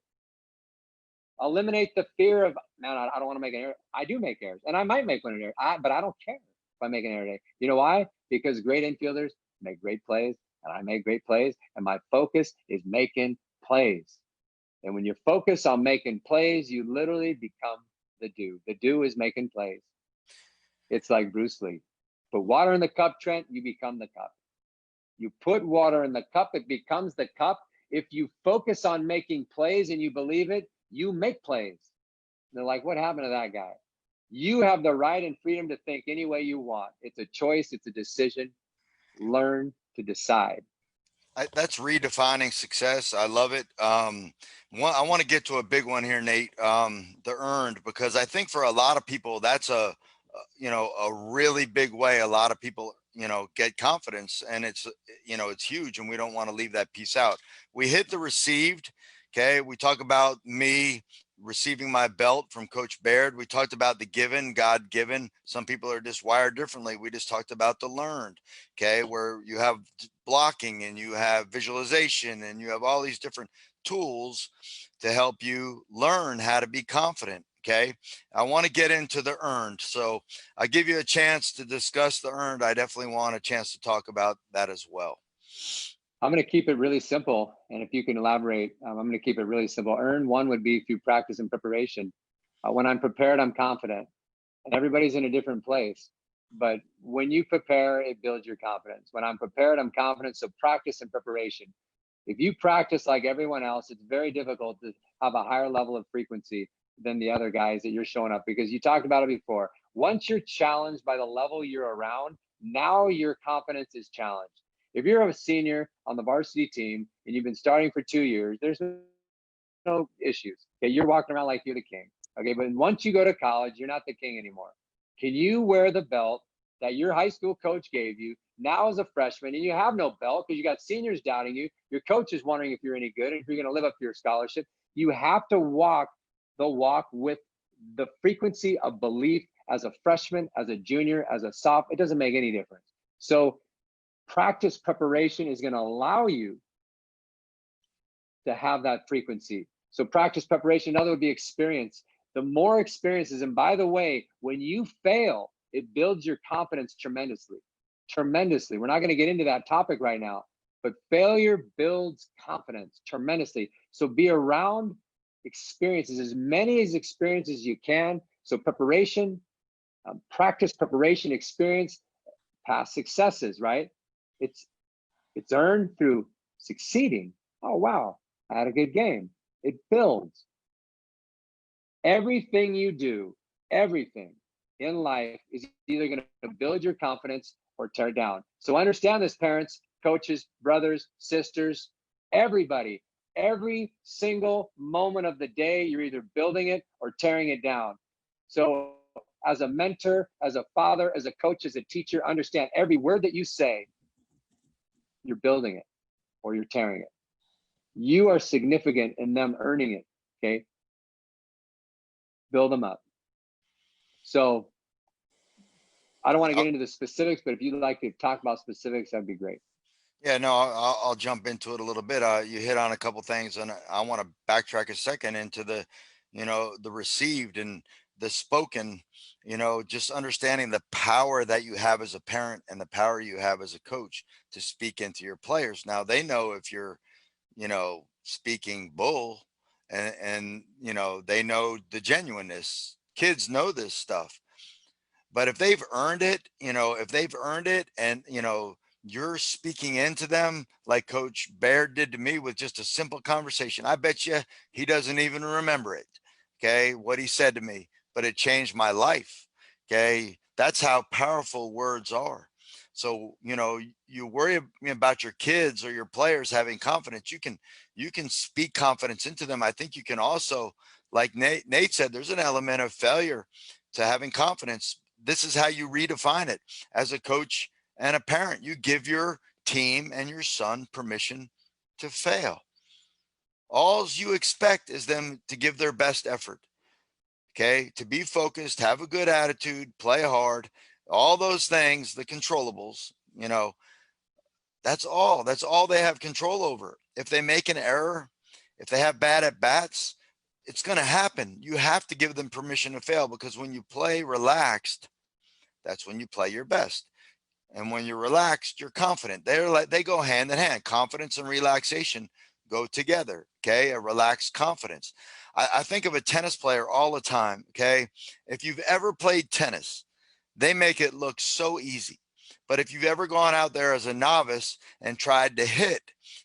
Speaker 2: Eliminate the fear of, man, I don't want to make an error. I do make errors, and I might make one error, but I don't care if I make an error today. You know why? Because great infielders make great plays, and I make great plays, and my focus is making plays. And when you focus on making plays, you literally become the do. The do is making plays. It's like Bruce Lee. Put water in the cup, Trent, you become the cup. You put water in the cup, it becomes the cup. If you focus on making plays and you believe it, you make plays. They're like, what happened to that guy? You have the right and freedom to think any way you want. It's a choice, it's a decision. Learn to decide.
Speaker 1: That's redefining success. I love it. I want to get to a big one here, Nate. The earned, because I think for a lot of people, that's a really big way. A lot of people, get confidence, and it's huge, and we don't want to leave that piece out. We hit the received. Okay. We talk about me receiving my belt from Coach Baird. We talked about the given, God given. Some people are just wired differently. We just talked about the learned. Okay. Where you have blocking and you have visualization and you have all these different tools to help you learn how to be confident. Okay. I want to get into the earned. So I give you a chance to discuss the earned. I definitely want a chance to talk about that as well.
Speaker 2: I'm going to keep it really simple. And if you can elaborate, I'm going to keep it really simple. Earn one would be through practice and preparation. When I'm prepared, I'm confident. And everybody's in a different place. But when you prepare, it builds your confidence. When I'm prepared, I'm confident. So practice and preparation. If you practice like everyone else, it's very difficult to have a higher level of frequency than the other guys that you're showing up, because you talked about it before. Once you're challenged by the level you're around, now your confidence is challenged. If you're a senior on the varsity team and you've been starting for 2 years, there's no issues. Okay, you're walking around like you're the king. Okay, but once you go to college, you're not the king anymore. Can you wear the belt that your high school coach gave you now as a freshman, and you have no belt because you got seniors doubting you? Your coach is wondering if you're any good and if you're going to live up to your scholarship. You have to walk the walk with the frequency of belief as a freshman, as a junior, as a sophomore. It doesn't make any difference. So practice preparation is going to allow you to have that frequency. So practice preparation, another would be experience. The more experiences, and by the way, when you fail, it builds your confidence tremendously. Tremendously. We're not going to get into that topic right now, but failure builds confidence tremendously. So be around experiences, as many as experiences as you can. So preparation, practice, preparation, experience, past successes, right? It's earned through succeeding. Oh, wow, I had a good game. It builds. Everything you do, everything in life is either going to build your confidence or tear down. So understand this, parents, coaches, brothers, sisters, everybody. Every single moment of the day, you're either building it or tearing it down. So as a mentor, as a father, as a coach, as a teacher, understand every word that you say, you're building it or you're tearing it. You are significant in them earning it, okay? Build them up. So I don't want to get into the specifics, but if you'd like to talk about specifics, that'd be great.
Speaker 1: Yeah, no, I'll jump into it a little bit. You hit on a couple things, and I want to backtrack a second into the received and the spoken, just understanding the power that you have as a parent and the power you have as a coach to speak into your players. Now they know if you're, speaking bull, and they know the genuineness. Kids know this stuff. But if they've earned it, and you're speaking into them like Coach Baird did to me with just a simple conversation, I bet you he doesn't even remember it. Okay, what he said to me, but it changed my life. Okay, that's how powerful words are. So you worry about your kids or your players having confidence. You can speak confidence into them. I think you can also, like Nate said, there's an element of failure to having confidence. This is how you redefine it as a coach and a parent. You give your team and your son permission to fail. All you expect is them to give their best effort. Okay. To be focused, have a good attitude, play hard, all those things, the controllables, that's all. That's all they have control over. If they make an error, if they have bad at bats, it's going to happen. You have to give them permission to fail, because when you play relaxed, that's when you play your best. And when you're relaxed, you're confident. They go hand in hand. Confidence and relaxation go together. Okay. A relaxed confidence. I think of a tennis player all the time. Okay. If you've ever played tennis, they make it look so easy. But if you've ever gone out there as a novice and tried to hit,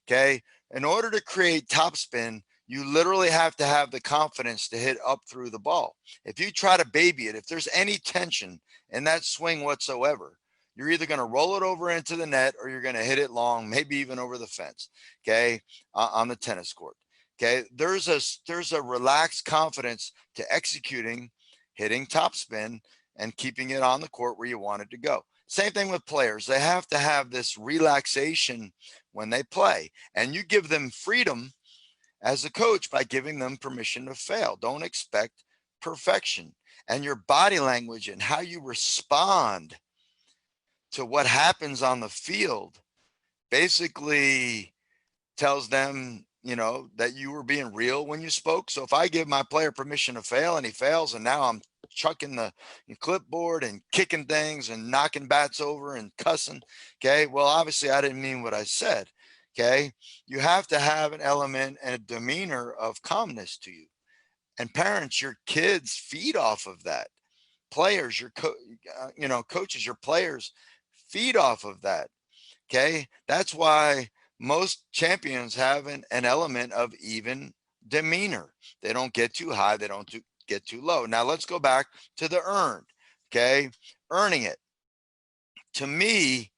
Speaker 1: okay, in order to create topspin, you literally have to have the confidence to hit up through the ball. If you try to baby it, if there's any tension in that swing whatsoever, you're either going to roll it over into the net or you're going to hit it long, maybe even over the fence, okay, on the tennis court. Okay, there's a relaxed confidence to executing, hitting topspin, and keeping it on the court where you want it to go. Same thing with players. They have to have this relaxation when they play, and you give them freedom as a coach by giving them permission to fail. Don't expect perfection. And your body language and how you respond to what happens on the field basically tells them, that you were being real when you spoke. So if I give my player permission to fail and he fails, and now I'm chucking the clipboard and kicking things and knocking bats over and cussing, okay, well, obviously I didn't mean what I said. Okay, you have to have an element and a demeanor of calmness to you. And parents, your kids feed off of that. Players, coaches, your players feed off of that. Okay, that's why most champions have an element of even demeanor. They don't get too high, they don't get too low. Now let's go back to the earned. Okay, earning it. To me,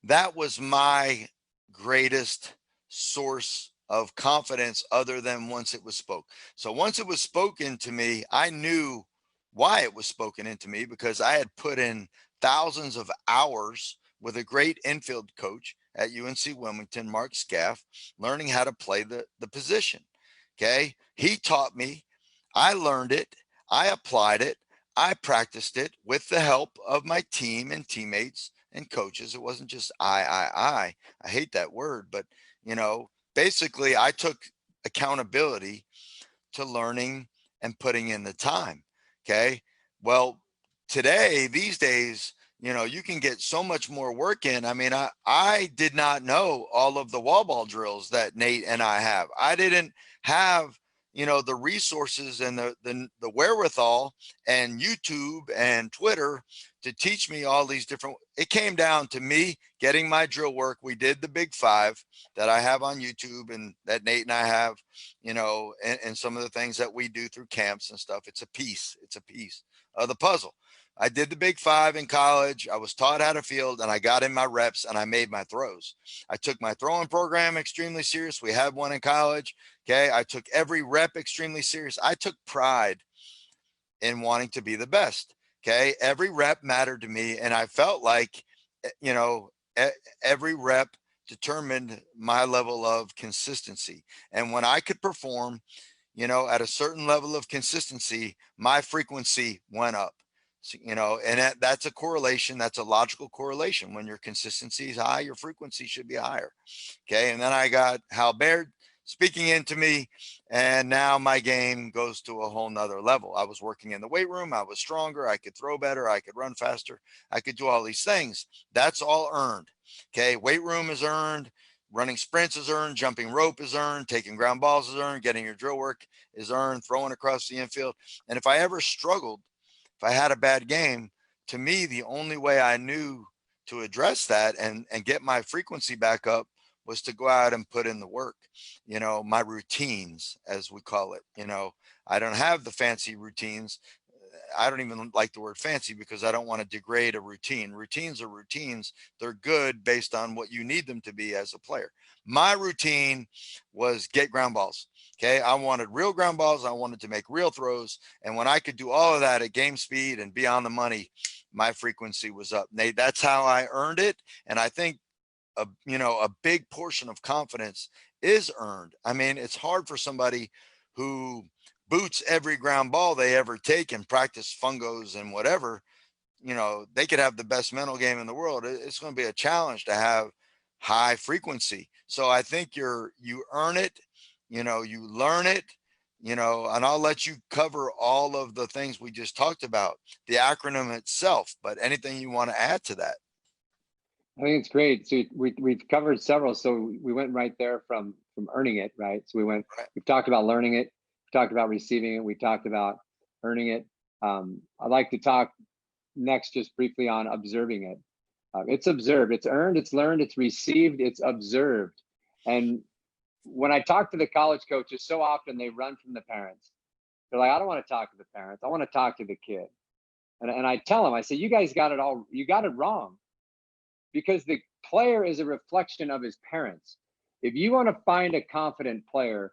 Speaker 1: that was my greatest source of confidence other than once it was spoke. So once it was spoken to me, I knew why it was spoken into me, because I had put in thousands of hours with a great infield coach at UNC Wilmington, Mark Scaff, learning how to play the position. Okay. He taught me, I learned it, I applied it, I practiced it with the help of my team and teammates and coaches. It wasn't just I hate that word, but basically I took accountability to learning and putting in the time. Okay. Well, today, these days, you can get so much more work in. I mean, I did not know all of the wall ball drills that Nate and I have. I didn't have, the resources and the wherewithal and YouTube and Twitter to teach me all these different. It came down to me getting my drill work. We did the big 5 that I have on YouTube and that Nate and I have, and some of the things that we do through camps and stuff. It's a piece of the puzzle. I did the big 5 in college. I was taught how to field, and I got in my reps and I made my throws. I took my throwing program extremely serious. We had one in college. Okay. I took every rep extremely serious. I took pride in wanting to be the best. Okay. Every rep mattered to me. And I felt like, every rep determined my level of consistency. And when I could perform, at a certain level of consistency, my frequency went up. So, and that's a correlation. That's a logical correlation. When your consistency is high, your frequency should be higher. Okay. And then I got Hal Baird speaking into me, and now my game goes to a whole nother level. I was working in the weight room. I was stronger. I could throw better. I could run faster. I could do all these things. That's all earned. Okay. Weight room is earned. Running sprints is earned. Jumping rope is earned. Taking ground balls is earned. Getting your drill work is earned. Throwing across the infield. And if I ever struggled, if I had a bad game, to me, the only way I knew to address that and get my frequency back up was to go out and put in the work, my routines, as we call it. I don't have the fancy routines. I don't even like the word fancy because I don't want to degrade a routine. Routines are routines. They're good based on what you need them to be as a player. My routine was get ground balls. Okay. I wanted real ground balls. I wanted to make real throws. And when I could do all of that at game speed and be on the money, my frequency was up. Nate, that's how I earned it. And I think a big portion of confidence is earned. I mean, it's hard for somebody who boots every ground ball they ever take and practice fungos and whatever. They could have the best mental game in the world. It's going to be a challenge to have high frequency. So I think you earn it, you learn it, and I'll let you cover all of the things we just talked about, the acronym itself, but anything you want to add to that.
Speaker 2: I think it's great. So we've covered several. So we went right there from earning it, right? So
Speaker 1: Right.
Speaker 2: we've talked about learning it, we talked about receiving it, we talked about earning it. I'd like to talk next just briefly on observing it. It's observed, it's earned, it's learned, it's received, it's observed. And when I talk to the college coaches, so often they run from the parents. They're like, I don't want to talk to the parents. I want to talk to the kid. And I tell them, I say, you guys got it all, you got it wrong. Because the player is a reflection of his parents. If you want to find a confident player,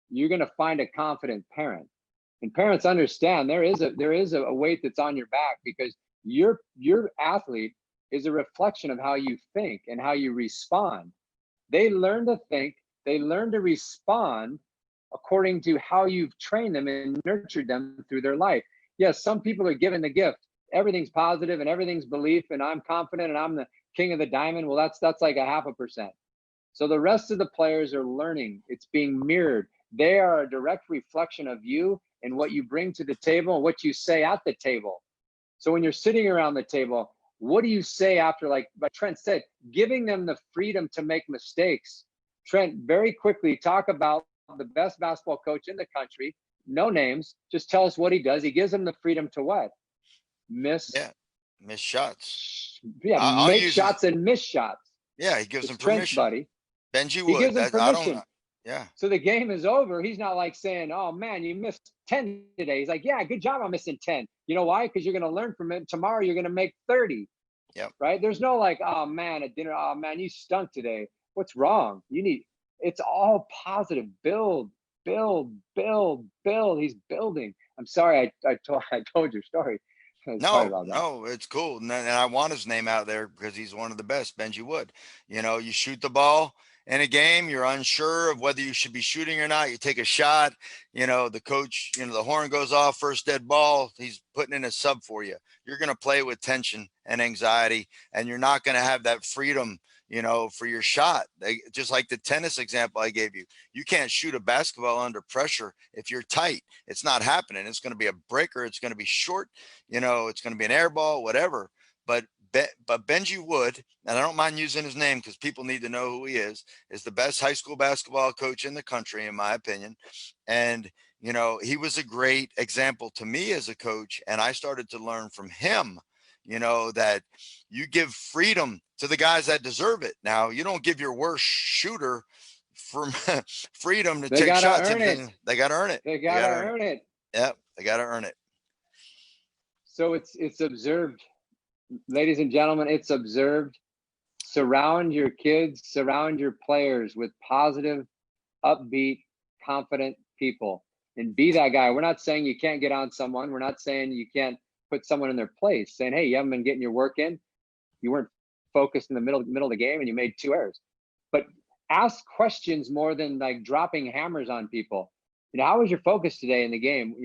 Speaker 2: you're going to find a confident parent. And parents understand there is a weight that's on your back, because your athlete is a reflection of how you think and how you respond. They learn to think, they learn to respond according to how you've trained them and nurtured them through their life. Yes, some people are given the gift. Everything's positive and everything's belief, and I'm confident and I'm the king of the diamond. Well, that's like 0.5%. So the rest of the players are learning. It's being mirrored. They are a direct reflection of you and what you bring to the table and what you say at the table. So when you're sitting around the table, what do you say after, like Trent said, giving them the freedom to make mistakes? Trent, very quickly talk about the best basketball coach in the country. No names, just tell us what he does. He gives them the freedom to what? Miss
Speaker 1: shots.
Speaker 2: make shots and miss shots.
Speaker 1: Yeah, he gives
Speaker 2: It's
Speaker 1: them
Speaker 2: Trent's
Speaker 1: permission.
Speaker 2: buddy.
Speaker 1: Benji
Speaker 2: He
Speaker 1: Wood.
Speaker 2: gives them permission.
Speaker 1: Yeah.
Speaker 2: So the game is over. He's not like saying, oh man, you missed 10 today. He's like, yeah, good job on missing 10. You know why? Because you're going to learn from it. Tomorrow you're going to make 30.
Speaker 1: Yep.
Speaker 2: Right? There's no like, oh man, at dinner, oh man, you stunk today. What's wrong? It's all positive. Build. He's building. I'm sorry, I told your story. Sorry about that.
Speaker 1: No, it's cool. And I want his name out there because he's one of the best, Benji Wood. You shoot the ball in a game, you're unsure of whether you should be shooting or not. You take a shot, the coach, the horn goes off, first dead ball. He's putting in a sub for you. You're going to play with tension and anxiety, and you're not going to have that freedom, for your shot. Just like the tennis example I gave you. You can't shoot a basketball under pressure if you're tight. It's not happening. It's going to be a breaker. It's going to be short. It's going to be an air ball, whatever. But Benji Wood, and I don't mind using his name because people need to know who he is the best high school basketball coach in the country, in my opinion. And, he was a great example to me as a coach. And I started to learn from him, that you give freedom to the guys that deserve it. Now, you don't give your worst shooter from freedom to take shots. They got to earn it.
Speaker 2: They got to earn it.
Speaker 1: Yep. They got to earn it.
Speaker 2: So it's observed, ladies and gentlemen, it's observed. Surround your kids, surround your players with positive, upbeat, confident people, and be that guy. We're not saying you can't get on someone. We're not saying you can't put someone in their place, saying, hey, you haven't been getting your work in. You weren't focused in the middle of the game and you made 2 errors. But ask questions more than like dropping hammers on people. How was your focus today in the game?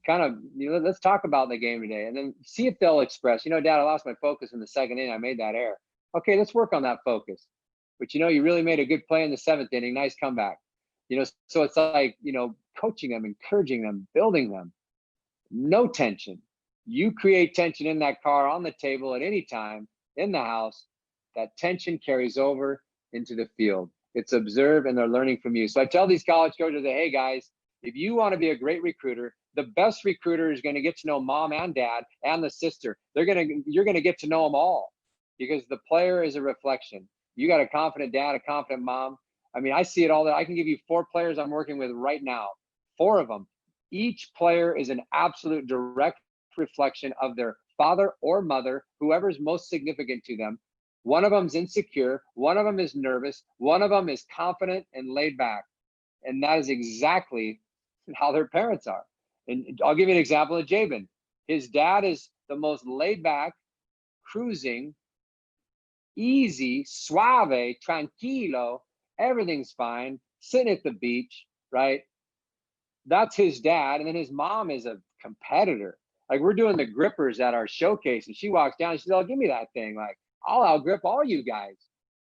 Speaker 2: Let's talk about the game today, and then see if they'll express, Dad, I lost my focus in the 2nd inning. I made that error. Okay, let's work on that focus. But you really made a good play in the 7th inning. Nice comeback. So it's like, coaching them, encouraging them, building them. No tension. You create tension in that car, on the table, at any time, in the house. That tension carries over into the field. It's observed, and they're learning from you. So I tell these college coaches that, hey guys, if you want to be a great recruiter, the best recruiter is going to get to know mom and dad and the sister. You're going to get to know them all, because the player is a reflection. You got a confident dad, a confident mom. I mean, I see it all. I can give you 4 players I'm working with right now, 4 of them. Each player is an absolute direct reflection of their father or mother, whoever's most significant to them. One of them's insecure. One of them is nervous. One of them is confident and laid back. And that is exactly how their parents are. And I'll give you an example of Jabin. His dad is the most laid back, cruising, easy, suave, tranquilo, everything's fine, sitting at the beach, right? That's his dad. And then his mom is a competitor. Like, we're doing the grippers at our showcase, and she walks down and she says, oh, give me that thing. Like, I'll outgrip all you guys.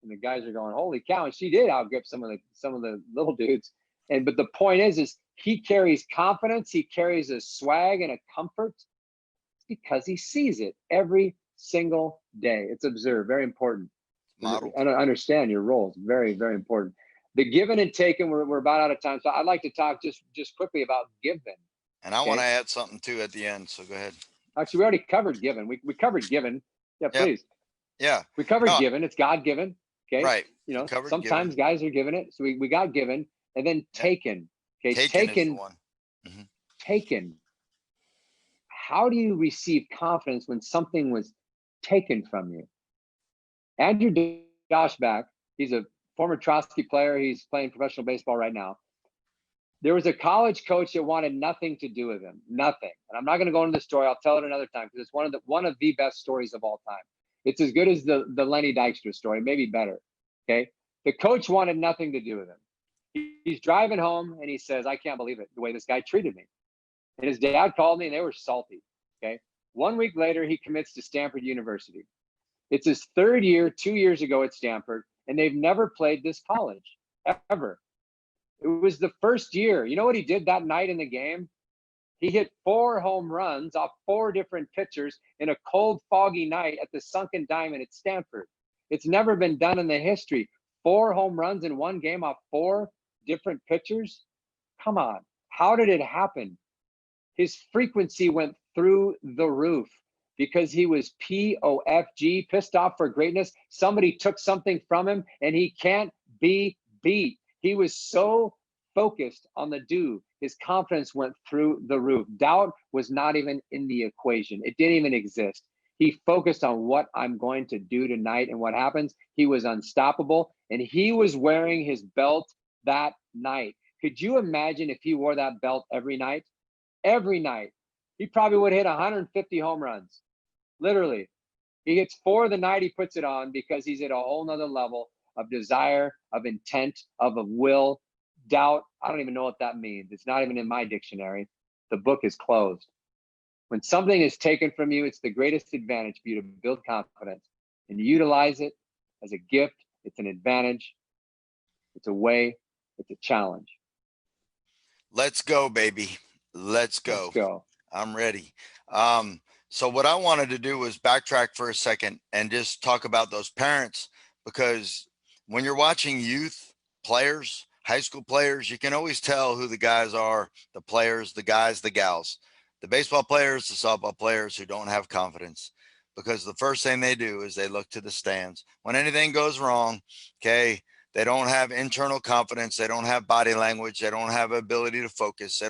Speaker 2: And the guys are going, holy cow. And she did outgrip some of the little dudes. But the point is he carries confidence. He carries a swag and a comfort because he sees it every single day. It's observed. Very important.
Speaker 1: Model.
Speaker 2: Understand your roles. Very, very important. The given and taken, we're about out of time. So I'd like to talk just quickly about given.
Speaker 1: And I want to add something too at the end. So go ahead.
Speaker 2: Actually, we already covered given. We covered given. Yeah, please.
Speaker 1: Yeah.
Speaker 2: We covered given. It's God given. Okay.
Speaker 1: Right.
Speaker 2: You know, sometimes guys are given it. So we got given, and then taken. Okay.
Speaker 1: Taken is the one.
Speaker 2: Mm-hmm. Taken. How do you receive confidence when something was taken from you? Andrew Doshback, he's a former Trosky player. He's playing professional baseball right now. There was a college coach that wanted nothing to do with him, nothing. And I'm not going to go into the story. I'll tell it another time because it's one of the best stories of all time. It's as good as the Lenny Dykstra story, maybe better. Okay, the coach wanted nothing to do with him. He's driving home and he says, "I can't believe it, the way this guy treated me." And his dad called me and they were salty. Okay, 1 week later he commits to Stanford University. It's his third year, 2 years ago at Stanford, and they've never played this college ever. It was the first year. You know what he did that night in the game? He hit 4 home runs off 4 different pitchers in a cold, foggy night at the Sunken Diamond at Stanford. It's never been done in the history. 4 home runs in one game off 4 different pitchers? Come on. How did it happen? His frequency went through the roof because he was POFG, pissed off for greatness. Somebody took something from him and he can't be beat. He was so focused on the do, his confidence went through the roof. Doubt was not even in the equation. It didn't even exist. He focused on what I'm going to do tonight, and what happens? He was unstoppable, and he was wearing his belt that night. Could you imagine if he wore that belt every night? Every night. He probably would hit 150 home runs. Literally. He hits 4 the night he puts it on because he's at a whole nother level of desire, of intent, of will. Doubt, I don't even know what that means. It's not even in my dictionary. The book is closed. When something is taken from you, it's the greatest advantage for you to build confidence and utilize it as a gift. It's an advantage. It's a way. It's a challenge.
Speaker 1: Let's go, baby. Let's go.
Speaker 2: Let's go.
Speaker 1: I'm ready. So what I wanted to do was backtrack for a second and just talk about those parents, because when you're watching youth players, high school players, you can always tell who the guys are, the players, the guys, the gals, the baseball players, the softball players who don't have confidence, because the first thing they do is they look to the stands. When anything goes wrong, okay, they don't have internal confidence. They don't have body language. They don't have ability to focus.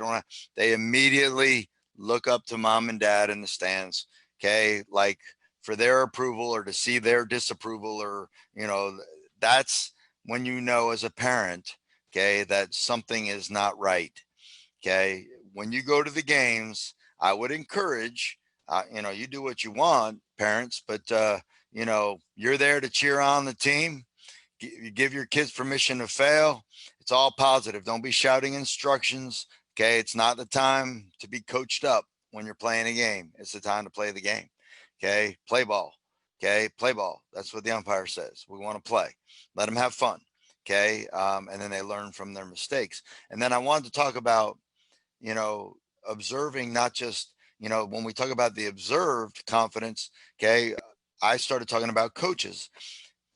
Speaker 1: They immediately look up to mom and dad in the stands. Okay. Like for their approval or to see their disapproval, or, you know, that's when you know as a parent, okay, that something is not right. Okay. When you go to the games, I would encourage, you know, you do what you want, parents, but, you know, you're there to cheer on the team. You give your kids permission to fail. It's all positive. Don't be shouting instructions. Okay. It's not the time to be coached up when you're playing a game. It's the time to play the game. Okay. Play ball. Okay. Play ball. That's what the umpire says. We want to play. Let them have fun. Okay. And then they learn from their mistakes. And then I wanted to talk about, you know, observing, not just, you know, when we talk about the observed confidence. Okay. I started talking about coaches.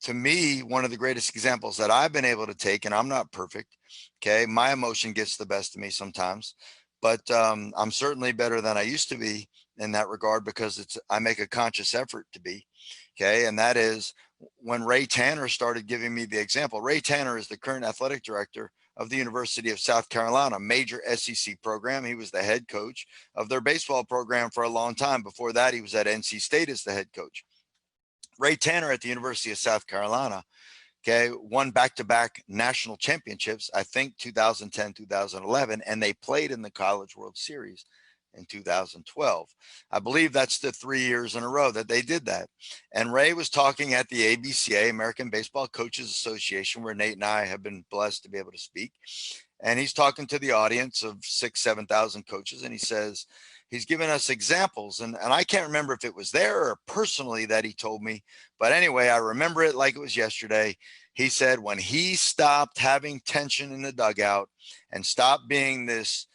Speaker 1: To me, one of the greatest examples that I've been able to take, and I'm not perfect. Okay. My emotion gets the best of me sometimes, but I'm certainly better than I used to be in that regard, because I make a conscious effort to be. Okay. And that is when Ray Tanner started giving me the example. Ray Tanner is the current athletic director of the University of South Carolina, major SEC program. He was the head coach of their baseball program for a long time. Before that, he was at NC State as the head coach. Ray Tanner at the University of South Carolina, okay, won back-to-back national championships, I think 2010, 2011, and they played in the College World Series in 2012. I believe that's the 3 years in a row that they did that. And Ray was talking at the ABCA, American Baseball Coaches Association, where Nate and I have been blessed to be able to speak. And he's talking to the audience of 6,000, 7,000 coaches, and he says, he's given us examples, and I can't remember if it was there or personally that he told me, but anyway, I remember it like it was yesterday. He said when he stopped having tension in the dugout and stopped being this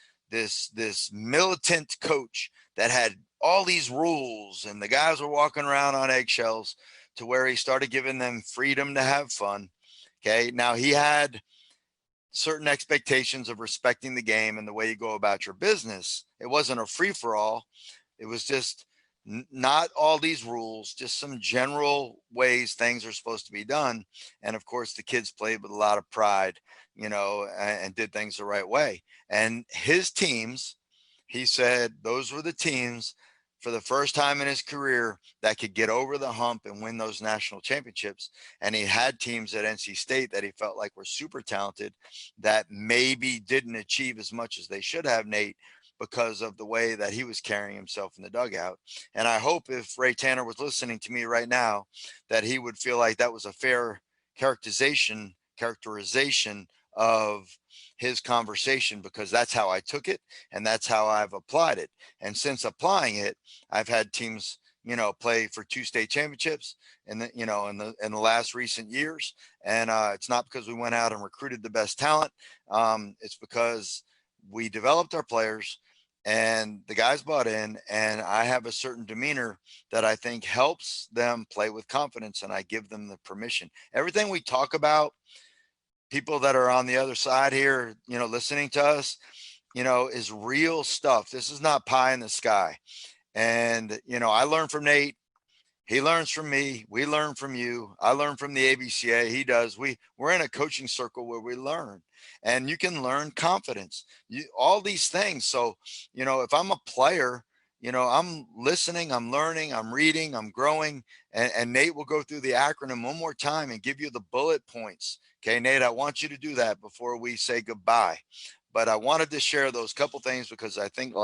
Speaker 1: militant coach that had all these rules and the guys were walking around on eggshells, to where he started giving them freedom to have fun. Okay. Now he had certain expectations of respecting the game and the way you go about your business. It wasn't a free for all. It was just not all these rules, just some general ways things are supposed to be done. And of course, the kids played with a lot of pride, and did things the right way. And his teams, he said, those were the teams for the first time in his career that could get over the hump and win those national championships. And he had teams at NC State that he felt like were super talented that maybe didn't achieve as much as they should have, Nate, because of the way that he was carrying himself in the dugout. And I hope if Ray Tanner was listening to me right now, that he would feel like that was a fair characterization of his conversation, because that's how I took it and that's how I've applied it. And since applying it, I've had teams, play for 2 state championships and in the last recent years. And it's not because we went out and recruited the best talent. It's because we developed our players and the guys bought in, and I have a certain demeanor that I think helps them play with confidence, and I give them the permission. Everything we talk about, people that are on the other side here, listening to us, is real stuff. This is not pie in the sky. And, I learned from Nate. He learns from me. We learn from you. I learn from the ABCA. He does. We're in a coaching circle where we learn, and you can learn confidence, all these things. So, if I'm a player, I'm listening, I'm learning, I'm reading, I'm growing. And Nate will go through the acronym one more time and give you the bullet points. Okay, Nate, I want you to do that before we say goodbye. But I wanted to share those couple things because I think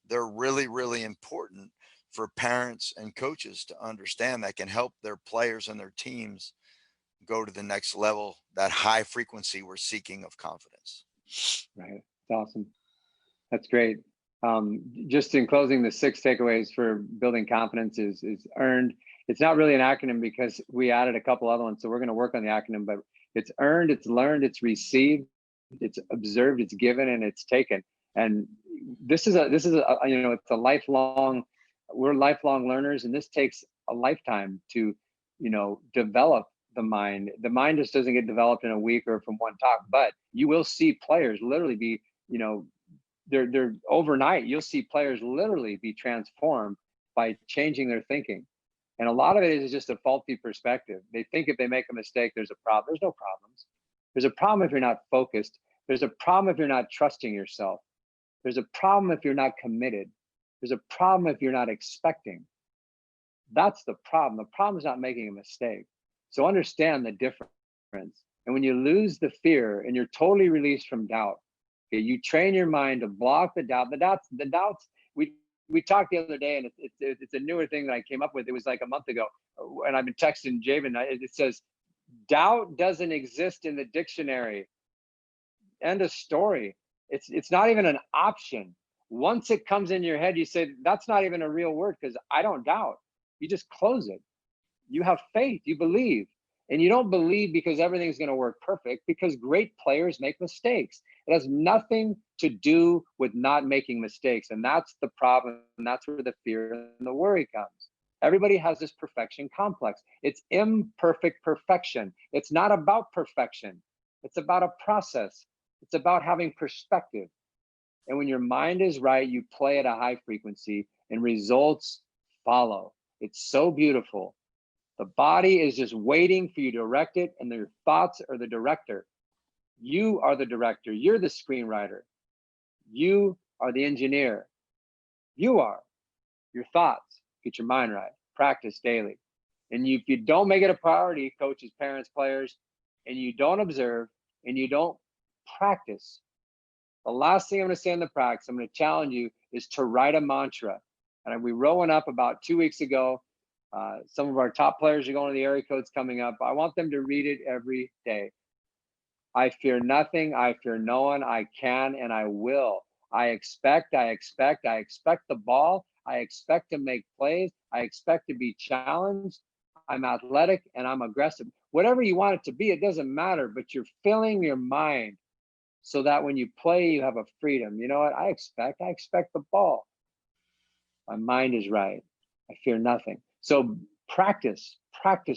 Speaker 1: they're really, really important for parents and coaches to understand, that can help their players and their teams go to the next level, that high frequency we're seeking of confidence.
Speaker 2: Right. That's awesome. That's great. Just in closing, the 6 takeaways for building confidence is earned. It's not really an acronym because we added a couple other ones. So we're going to work on the acronym, but it's earned, it's learned, it's received, it's observed, it's given, and it's taken. And this is a it's a lifelong, we're lifelong learners, and this takes a lifetime to, develop the mind. The mind just doesn't get developed in a week or from one talk, but you will see players literally be, they're overnight. You'll see players literally be transformed by changing their thinking. And a lot of it is just a faulty perspective. They think if they make a mistake, there's a problem. There's no problems. There's a problem if you're not focused. There's a problem if you're not trusting yourself. There's a problem if you're not committed. There's a problem if you're not expecting. That's the problem. The problem is not making a mistake. So understand the difference. And when you lose the fear and you're totally released from doubt, okay, you train your mind to block the doubt. The doubts. We talked the other day, and it's a newer thing that I came up with. It was like a month ago, and I've been texting Javen. It says, doubt doesn't exist in the dictionary. End of story. It's not even an option. Once it comes in your head, you say, that's not even a real word because I don't doubt. You just close it. You have faith. You believe. And you don't believe because everything's going to work perfect, because great players make mistakes. It has nothing to do with not making mistakes. And that's the problem. And that's where the fear and the worry comes. Everybody has this perfection complex. It's imperfect perfection. It's not about perfection. It's about a process. It's about having perspective. And when your mind is right, you play at a high frequency and results follow. It's so beautiful. The body is just waiting for you to direct it, and your thoughts are the director. You are the director. You're the screenwriter. You are the engineer. You are your thoughts. Get your mind right. Practice daily. And if you don't make it a priority, coaches, parents, players, and you don't observe and you don't practice, the last thing I'm going to say in the practice, I'm going to challenge you, is to write a mantra. And we wrote one up about 2 weeks ago. Some of our top players are going to the area codes coming up. I want them to read it every day. I fear nothing. I fear no one. I can and I will. I expect the ball. I expect to make plays. I expect to be challenged. I'm athletic and I'm aggressive. Whatever you want it to be, it doesn't matter, but you're filling your mind so that when you play, you have a freedom. You know what? I expect the ball. My mind is right. I fear nothing. So practice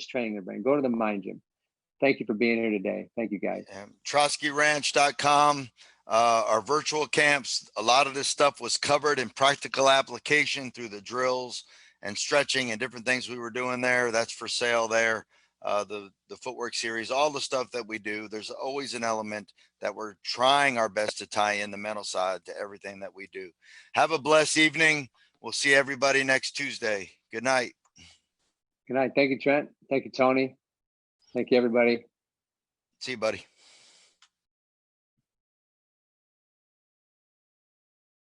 Speaker 2: training the brain. Go to the mind gym. Thank you for being here today. Thank you, guys.
Speaker 1: TroskyRanch.com. Our virtual camps, a lot of this stuff was covered in practical application through the drills and stretching and different things we were doing there. That's for sale there. The footwork series, all the stuff that we do, there's always an element that we're trying our best to tie in the mental side to everything that we do. Have a blessed evening. We'll see everybody next Tuesday. Good night.
Speaker 2: Good night. Thank you, Trent. Thank you, Tony. Thank you, everybody.
Speaker 1: See you, buddy.